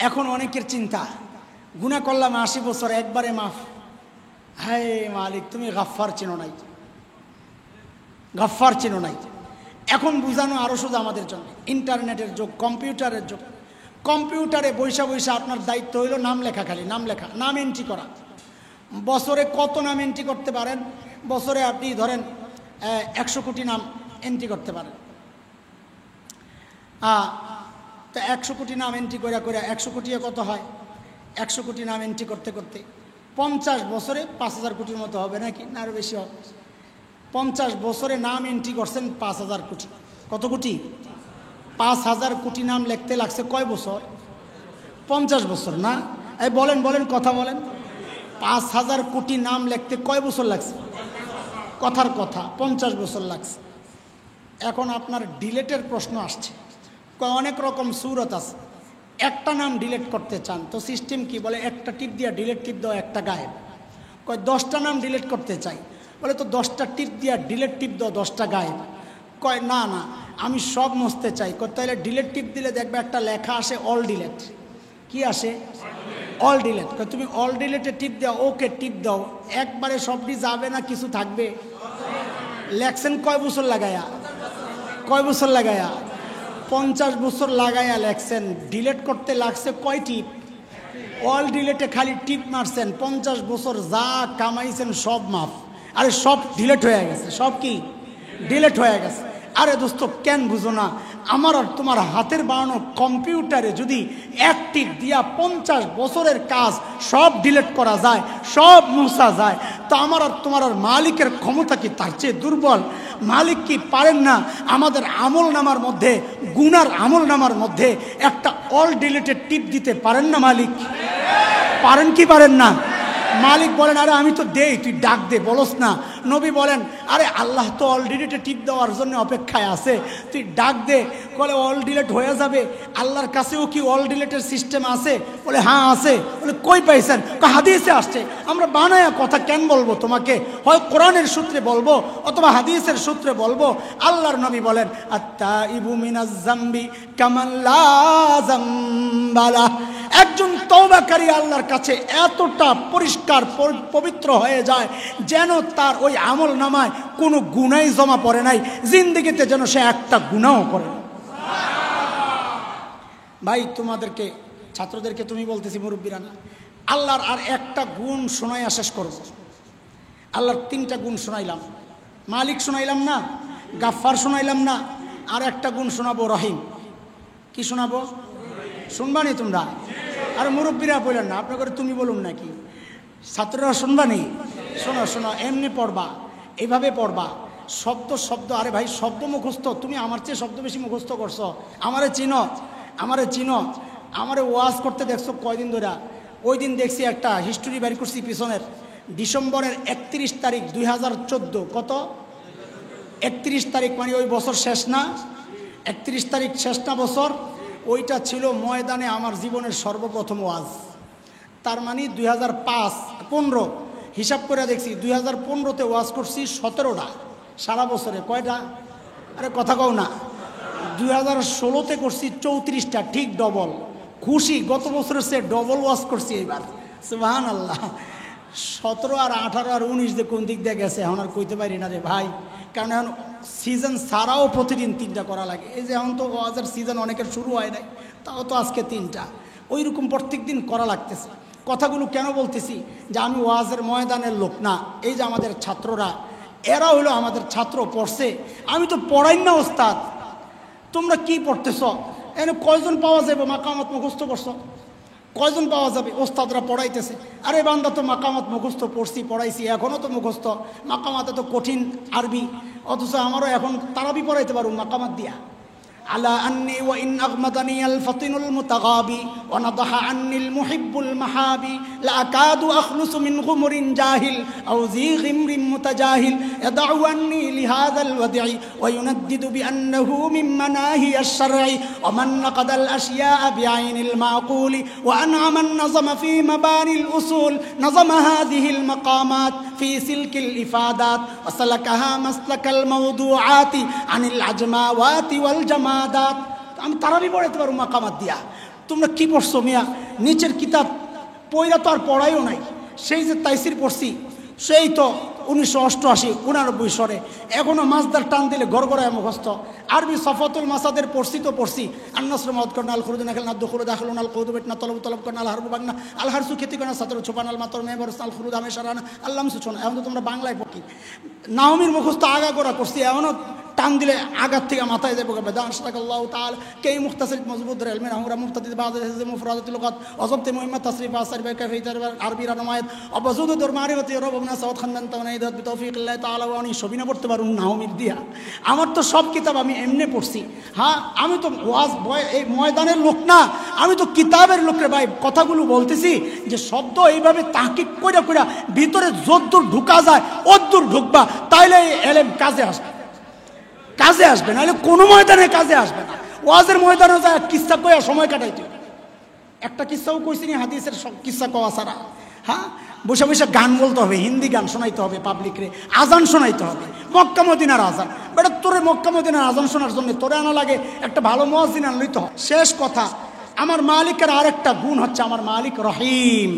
এখন অনেকের চিন্তা গুনাহ করলাম 80 বছর একবারে মাফ। হায় মালিক তুমি গফফার চিনো নাই। এখন বুঝানো আরো সোজা আমাদের জন্য। ইন্টারনেটের যুগ, কম্পিউটারের যুগ। কম্পিউটারে বৈশা আপনার দায়িত্ব হইল নাম লেখা, খালি নাম লেখা, নাম এন্ট্রি করা। বছরে কত নাম এন্ট্রি করতে পারেন? বছরে আপনি ধরেন 100 কোটি নাম এন্ট্রি করতে পারেন। তো 100 কোটি নাম এন্ট্রি করে 100 কোটি কত হয়? 100 কোটি নাম এন্ট্রি করতে 50 বছরে 5000 কোটির মতো হবে নাকি, না আরো বেশি হবে? 50 বছরে নাম এন্ট্রি করছেন 5000 কোটি। কত কোটি? 5000 কোটি নাম লিখতে লাগছে কয় বছর? 50 বছর না? এই বলেন কথা বলেন। 5000 কোটি নাম লিখতে কয় বছর লাগছে? কথার কথা 50 বছর লাগছে। এখন আপনার ডিলেটের প্রশ্ন আসছে। অনেক রকম সূরত আছে। একটা নাম ডিলিট করতে চান তো সিস্টেম কি বলে? একটা টিপ দিয়া ডিলিট টিপ দাও, একটা গায়েব। কয় 10টা নাম ডিলিট করতে চাই, বলে তো 10টা টিপ দিয়া ডিলিট টিপ দাও, 10টা গায়েব। কয় না আমি সব মুছতে চাই। কয় তাহলে ডিলিট টিপ দিলে দেখবে একটা লেখা আসে অল ডিলিট। কি আসে? All delete. কয় তুমি অল ডিলিটে টিপ দাও, ওকে টিপ দাও, একবারে সবটি যাবে না, কিছু থাকবে? লেখছেন কয় বছর লাগায়া? 50 বছর লাগাইয়া লেখছেন। ডিলিট করতে লাগছে কয় টিপ? অল ডিলিটে খালি টিপ মারছেন, 50 বছর যা কামাইছেন সব মাফ। আরে সব ডিলিট হয়ে গেছে। সব কি ডিলিট হয়ে গেছে? আরে দোস্ত কেন বুঝো না? আমার আর তোমার হাতের বানানো কম্পিউটারে যদি এক টিপ দিয়া 50 বছরের কাজ সব ডিলিট করা যায়, সব মুছা যায়, তো আমার আর তোমার আর মালিকের ক্ষমতা কি তার চেয়ে দুর্বল? মালিক কি পারেন না আমাদের আমল নামার মধ্যে, গুনার আমল নামার মধ্যে একটা অল ডিলিটেড টিপ দিতে পারেন না? মালিক পারেন কি পারেন না? মালিক বলেন আরে আমি তো দেই, তুই ডাক দে, বলস না। নবী বলেন আরে আল্লাহ তো অল ডিলিটে টিপ দেওয়ার জন্য অপেক্ষায় আছে, তুই ডাক দে। বলে অল ডিলিট হয়ে যাবে? আল্লাহর কাছেও কি অল ডিলিটের সিস্টেম আছে? বলে হ্যাঁ আছে। বলে কই পাইছেন? হাদিসে আসছে। আমরা বানায়া কথা কেন বলবো তোমাকে? হয় কোরআনের সূত্রে বলবো অথবা হাদিসের সূত্রে বলবো। আল্লাহর নবী বলেন আত্তাইবু মিনাজ যামবি কামান লা যামবা লা। একজন তওবাকারী আল্লাহর কাছে এতটা পরিষ্কার পবিত্র হয়ে যায় যেন তার ওই আমল নামায় কোনো গুনাহ জমা পড়ে নাই, জিন্দেগিতে যেন সে একটা গুনাহও করে। ভাই তোমাদেরকে ছাত্রদেরকে তুমি বলতেছি, মুরব্বীরা না, আল্লাহর আর একটা গুণ শোনাইয়া শেষ করব। আল্লাহর 3টা গুণ শোনাইলাম। মালিক শোনাইলাম না, গাফফার শোনাইলাম না, আর একটা গুণ শোনাবো, রহিম। কি শোনাবো? শুনবানি তোমরা? আর মুরব্বীরা বললেন না, আপনার করে তুমি বলুন নাকি? ছাত্ররা শুনবানি? শোনো এমনি পড়বা, এইভাবে পড়বা, শব্দ। আরে ভাই শব্দ মুখস্থ, তুমি আমার চেয়ে শব্দ বেশি মুখস্থ করছো। আমারে চিনো, আমারে ওয়াজ করতে দেখছো কয়দিন ধরে? ওই দিন দেখছি একটা হিস্টোরি বের করছি পিছনের, ডিসেম্বরের 31 তারিখ 2014। কত? 31 তারিখ, মানে ওই বছর শেষ না? 31 তারিখ শেষ না বছর? ওইটা ছিল ময়দানে আমার জীবনের সর্বপ্রথম ওয়াজ। তার মানে 2005-15 হিসাব করে দেখছি, 2015-তে ওয়াজ করছি 17টা সারা বছরে। কয়টা? আরে কথা কও না। 2016-তে করছি 34টা, ঠিক ডবল। খুশি, গত বছরের সে ডবল ওয়াজ করছি এবার। সুবহানাল্লাহ। 17 আর 18 আর 19 দিয়ে কোন দিক দিয়ে গেছে এখন আর কইতে পারি না রে ভাই, কারণ এখন সিজন ছাড়াও প্রতিদিন 3টা করা লাগে। এই যে এখন তো ওয়াজের সিজন অনেকের শুরু হয় নাই, তাও তো আজকে 3টা, ওই রকম প্রত্যেক দিন করা লাগতেছে। কথাগুলো কেন বলতেছি যে আমি ওয়াজের ময়দানের লোক না, এই যে আমাদের ছাত্ররা, এরা হলো আমাদের ছাত্র, পড়ছে, আমি তো পড়াই না ওস্তাদ। তোমরা কি পড়তেছ? এনে কয়জন পাওয়া যাবে মাকামাত মুখস্থ করছো? কয়জন পাওয়া যাবে? ওস্তাদরা পড়াইতেছে, আরে বান্দা তো মাকামাত মুখস্থ পড়ছি, পড়াইছি, এখনও তো মুখস্থ। মাকামাতে তো কঠিন আরবি, অথচ আমারও এখন তারাবি পড়াইতে পারবো মাকামাত দিয়া। على أني وإن أغمضني الفطن المتغابي ونضح عني المحب المحابي لأكاد أخلص من غمر جاهل أو ذي غمر متجاهل يدع عني لهذا الودع ويندد بأنه من مناهي الشرع ومن نقد الأشياء بعين المعقول وأنعم النظم في مباني الأصول نظم هذه المقامات في سلك الإفادات وسلكها مسلك الموضوعات عن العجماوات والجماعات। আমি তারাবি পড়াইতে পারবো মাকামাত দিয়া। তোমরা কি পড়ছো মিয়া? নিচের কিতাব পয়রা তো আর পড়াইও নাই। সেই যে তাইসির পড়ছি, সেই তো 1988-89 সরে, এখনও মাছদার টান দিলে গড়গড়ায় মুখস্থ। আরবি সফাতুল মাসাদের পড়ছি তো পড়ছি, আন্নাসর মদ করনা আল খুরুদ নাখাল না দুখুরুদ আখলুন আল কৌদু বেটনা তলব তলব করনা আল হারবু বাগনা আল হারসু খেতি করনা সাতর ছোপান আল মাতর মেবর আল খুরুদ হামেশা রানা আল্লাহ সুছন। এখন তো তোমরা বাংলায় পড়ি, নাওমির মুখস্থ আগা গোড়া করছি, এখনও টান দিলে আগার থেকে মাথায় যাবো। বেদান সাল্লাহ তাল কে মুখতাসির মজবুত এলমেন আমরা মুফতাদিদ বাদ মুফরাদাতুল লুগাত ওয়াজবতে মুহিম্মদ তাসরিফ আসার বেকা ফিতার আরবি রানামায়াত অবজুদ দর মারিফতি রবনা সাউদ খানদান তাওনাইদাত বিতৌফিকিল্লাহ তাআলা ওয়া আনি সবিনা পড়তে পারুন নাওমির দিয়া। আমার তো সব কিতাব আমি এমনি পড়ছি। হ্যাঁ, আমি তো ওয়াজ এই ময়দানের লোক না, আমি তো কিতাবের লোকের ভাই। কথাগুলো বলতেছি যে শব্দ এইভাবে তাহকিক কইরা কইরা ভিতরে যদ্দূর ঢুকা যায় অদ্দূর ঢুকবা, তাইলে এলেম কাজে আসবে, কাজে আসবে, নাহলে কোনো ময়দানে কাজে আসবে না। ওয়াজের ময়দানে যায় কিস্সা কইয়া সময় কাটাইতে, একটা কিস্সাও কইছি নি হাদিসের সব কিস্সা কওয়া ছাড়া। হ্যাঁ, বসে বসে গান বলতে হবে, হিন্দি গান শোনাইতে হবে, পাবলিকরে আজান শোনাইতে হবে, মক্কা মদিনার আজান। বেটা তোরে মক্কা মদিনার আজান শোনার জন্য তোরে আনা লাগে একটা ভালো মুয়াজ্জিন আনলেই তো। শেষ কথা, আমার মালিকের আরেকটা গুণ হচ্ছে আমার মালিক রহিম।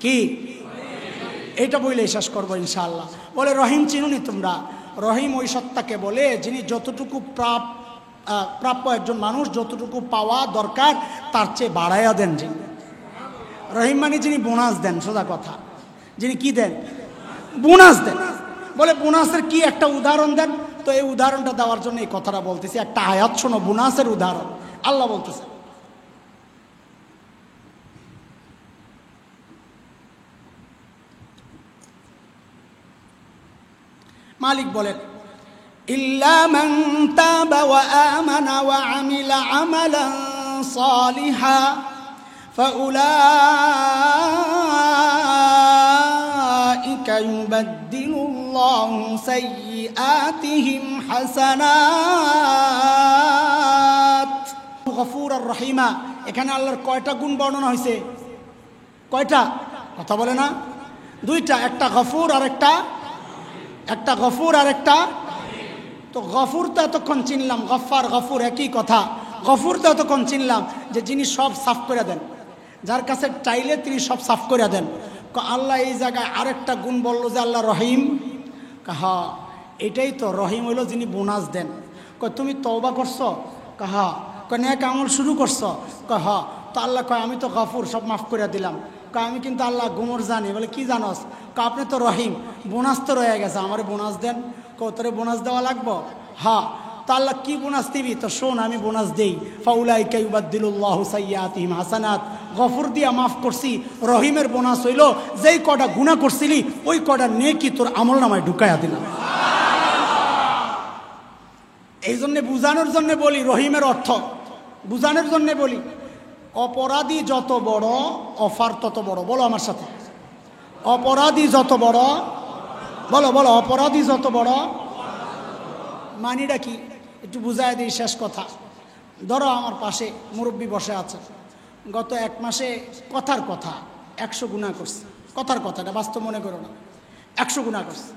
কি? এইটা বইলেই শেষ করবো ইনশাআল্লাহ। বলে রহিম চিনুনি তোমরা? রহিম ওই সত্তাকে বলে যিনি যতটুকু প্রাপ্য একজন মানুষ যতটুকু পাওয়া দরকার তার চেয়ে বাড়াইয়া দেন। যিনি রহিম মানে যিনি বোনাস দেন, সোজা কথা, যিনি কি দেন? বোনাস দেন। বলে বোনাসের কি একটা উদাহরণ দেন তো? এই উদাহরণটা দেওয়ার জন্য এই কথাটা বলতেছি। একটা আয়াত শোনো, বোনাসের উদাহরণ। আল্লাহ বলতেছে, মালিক বলেন ইল্লা মান তাবা ওয়া আমানা ওয়া আমিলা আমালান সালিহা ফাউলাইকা ইউবাদদিলুল্লাহু সাইয়্যাতিহিম হাসানাত। গফুর আর রহিমা, এখানে আল্লাহর কয়টা গুণ বর্ণনা হয়েছে? কয়টা? কথা বলে না? দুইটা, একটা গফুর আর একটা গফুর আর একটা। তো গফুর তো এতক্ষণ চিনলাম, গফার গফুর একই কথা। গফুর তো এতক্ষণ চিনলাম যে যিনি সব সাফ করে দেন, যার কাছে চাইলে তিনি সব সাফ করে দেন। আল্লাহ এই জায়গায় আরেকটা গুণ বললো যে আল্লাহ রহিম। হ্যাঁ, এটাই তো রহিম হইল যিনি বোনাস দেন। তুমি তওবা করছো? হ্যাঁ। নেক আমল শুরু করছো? হ্যাঁ। তো আল্লাহ কয় আমি তো গফুর, সব মাফ করে দিলাম। আমি কিন্তু আল্লাহ গুমর জানি। বলে কি জানোস? আপনি তো রহিম, বোনাস তো রয়ে গেছে, আমারে বোনাস দেন। তোরে বোনাস দেওয়া লাগবো? হ্যাঁ। তো আল্লাহ কি বোনাস দিবি? তো শোন, আমি বোনাস দেই। ফাউলাইকা ইউবাদদিলুল্লাহু সাইয়্যাতিহিম হাসানাত। গফুর দিয়া মাফ করছি। রহিমের বোনাস হইল যেই কটা গুনাহ করছিলি ওই কটা নেকি তোর আমল নামায় ঢুকাইয়া দিলাম। এই জন্যে বুঝানোর জন্য বলি, রহিমের অর্থ বুঝানোর জন্য বলি, অপরাধী যত বড় অফার তত বড়। বলো আমার সাথে, অপরাধী যত বড়, বলো বলো, অপরাধী যত বড়। মানিটা কি একটু বুঝাই দিই। শেষ কথা, ধরো আমার পাশে মুরব্বী বসে আছে, গত 1 মাসে কথার কথা 100 গুনাহ করছে। কথার কথা, এটা বাস্তব মনে করো না। 100 গুনাহ করছে,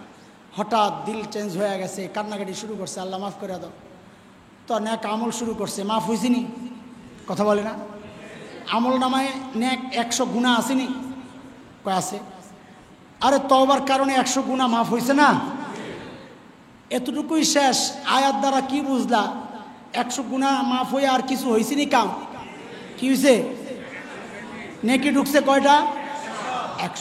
হঠাৎ দিল চেঞ্জ হয়ে গেছে, কান্নাকাটি শুরু করছে, আল্লাহ মাফ করে দাও। তো নেক আমল শুরু করছে, মাফ হয়েছিনি? কথা বলে না? আমল নামায় নেক 100 গুনাহ আসেনি? কয় আছে। আরে তওবার কারণে 100 গুনাহ মাফ হয়েছে না? এতটুকুই শেষ। আয়াত দ্বারা কি বুঝলা? 100 গুনাহ মাফ হয়ে আর কিছু হয়েছে নি? কাম কি হয়েছে? নেকি ঢুকছে কয়টা? 100।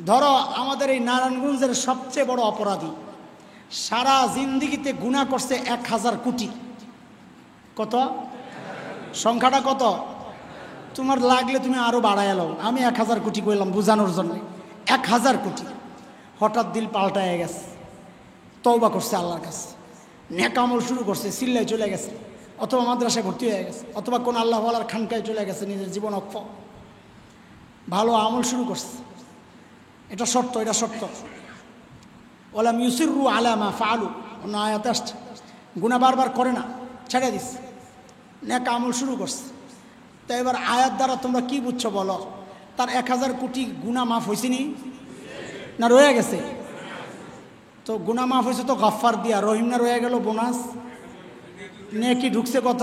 ধরো আমাদের এই নারায়ণগঞ্জের সবচেয়ে বড় অপরাধী সারা জিন্দিগিতে গুনাহ করছে 1000 কোটি। কত? সংখ্যাটা কত? তোমার লাগলে তুমি আরো বাড়ায় এলো, আমি 1000 কোটি কইলাম বোঝানোর জন্য। 1000 কোটি। হঠাৎ দিল পাল্টায় গেছে, তওবা করছে আল্লাহর কাছে, নেক আমল শুরু করছে, সিল্লায় চলে গেছে, অথবা মাদ্রাসায় ভর্তি হয়ে গেছে, অথবা কোন আল্লাহওয়ালার খানকায় চলে গেছে, নিজের জীবন অক্ষ ভালো আমল শুরু করছে। এটা শর্ত, এটা শর্ত। ওয়ালাম ইউসিররু আলা মা ফাআলু, অন্য আয়াতে আসছে। গুনাহ বারবার করে না, ছেড়ে দিচ্ছে, নেক আমল শুরু করছে। তো এবার আয়াত দ্বারা তোমরা কি বুঝছো বলো? তার 1000 কোটি গুনাহ মাফ হয়েছে নি না রয়ে গেছে? তো গুনাহ মাফ হয়েছে তো গফফার দিয়া, রহিম না রয়ে গেল বোনাস। নেকি ঢুকছে কত?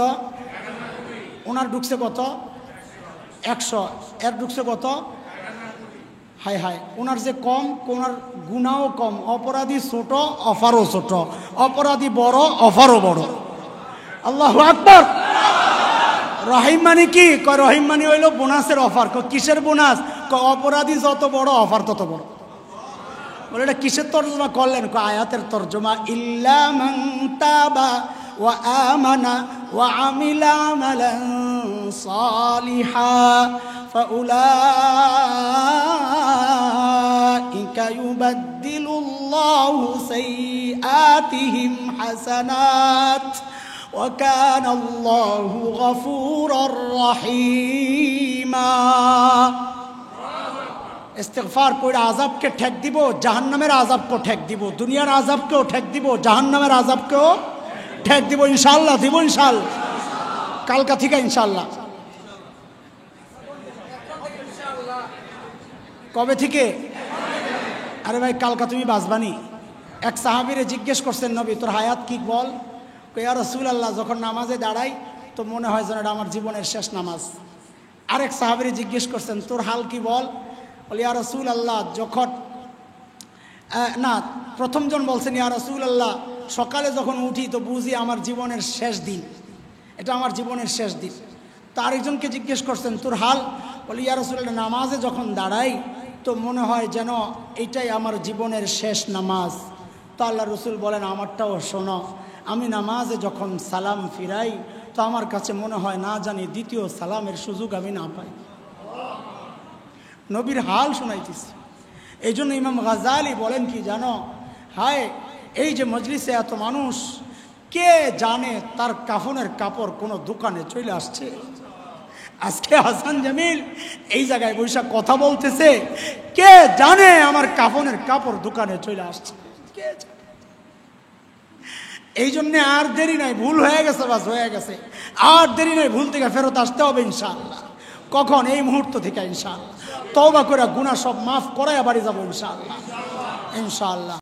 ওনার ঢুকছে কত? 100। এর ঢুকছে কত? হায় হায়, ওনার যে কম, ওনার গুনাহও কম। অপরাধী ছোট, অফারও ছোট। অপরাধী বড়, অফারও বড়। আল্লাহু আকবার। রহিম মানে কি? কয় রহিম মানে হইল বোনাসের অফার। কিসের বোনাস? অপরাধী যত বড়, অফার তত বড়। বলে এটা কিসের তর্জমা করলেন? আয়াতের তর্জমা, ইল্লা মান তাবা ওয়া আমানা ওয়া আমিলা আমালান সালিহা ফাউলাইকা ইউবাদদিলুল্লাহু সাইয়্যাতিহিম হাসানাত ওয়া কানাল্লাহু গফুরার রহিমা। ইস্তিগফার পড়ে আযাবকে ঠেক দিব, জাহান্নামের আযাবকেও ঠেক দিব, দুনিয়ার আযাবকেও ঠেক দিব, জাহান্নামের আযাবকেও ঠেক দিব। ইনশাআল্লাহ দিব, ইনশাআল্লাহ। কালকা থেকে ইনশাআল্লাহ। কবে থেকে? আরে ভাই কালকা তুমি বাঁচবানি। এক সাহাবীরে জিজ্ঞেস করছেন, নবী তোর হায়াত কি বল? ইয়া রাসূলুল্লাহ, যখন নামাজে দাঁড়াই তো মনে হয় যেন এটা আমার জীবনের শেষ নামাজ। আরেক সাহাবীরে জিজ্ঞেস করছেন, তোর হাল কি বল? ইয়া রাসূলুল্লাহ, যখন না, প্রথমজন বলছেন ইয়া রাসূলুল্লাহ, সকালে যখন উঠি তো বুঝি আমার জীবনের শেষ দিন, এটা আমার জীবনের শেষ দিন। তো আরেকজনকে জিজ্ঞেস করছেন, তোর হাল? বলি ইয়া রাসূলুল্লাহ, নামাজে যখন দাঁড়াই তো মনে হয় যেন এইটাই আমার জীবনের শেষ নামাজ। তো আল্লাহ রসুল বলেন, আমারটাও শোনো, আমি নামাজে যখন সালাম ফিরাই তো আমার কাছে মনে হয় না জানি দ্বিতীয় সালামের সুযোগ আমি না পাই। নবীর হাল শোনাইতেছি। এই জন্য ইমাম গাজ্জালী বলেন কি জানো? হায়, এই যে মজলিসে এত মানুষ, কে জানে তার কাফনের কাপড় কোনো দোকানে চলে আসছে। আজকে হাসান জামিল এই জায়গায় বৈশা কথা বলতেছে, কে জানে আমার কাফনের কাপড় দোকানে চলে আসছে। কে জানে? এই জন্য আর দেরি নাই, ভুল হয়ে গেছে, বাস হয়ে গেছে। আর দেরি নাই, ভুল থেকে ফেরত আসতে হবে ইনশাআল্লাহ। কখন? এই মুহূর্ত থেকে ইনশাআল্লাহ। তওবা করে গুনাহ সব মাফ করায় বাড়ি যাবো ইনশাআল্লাহ, ইনশাআল্লাহ।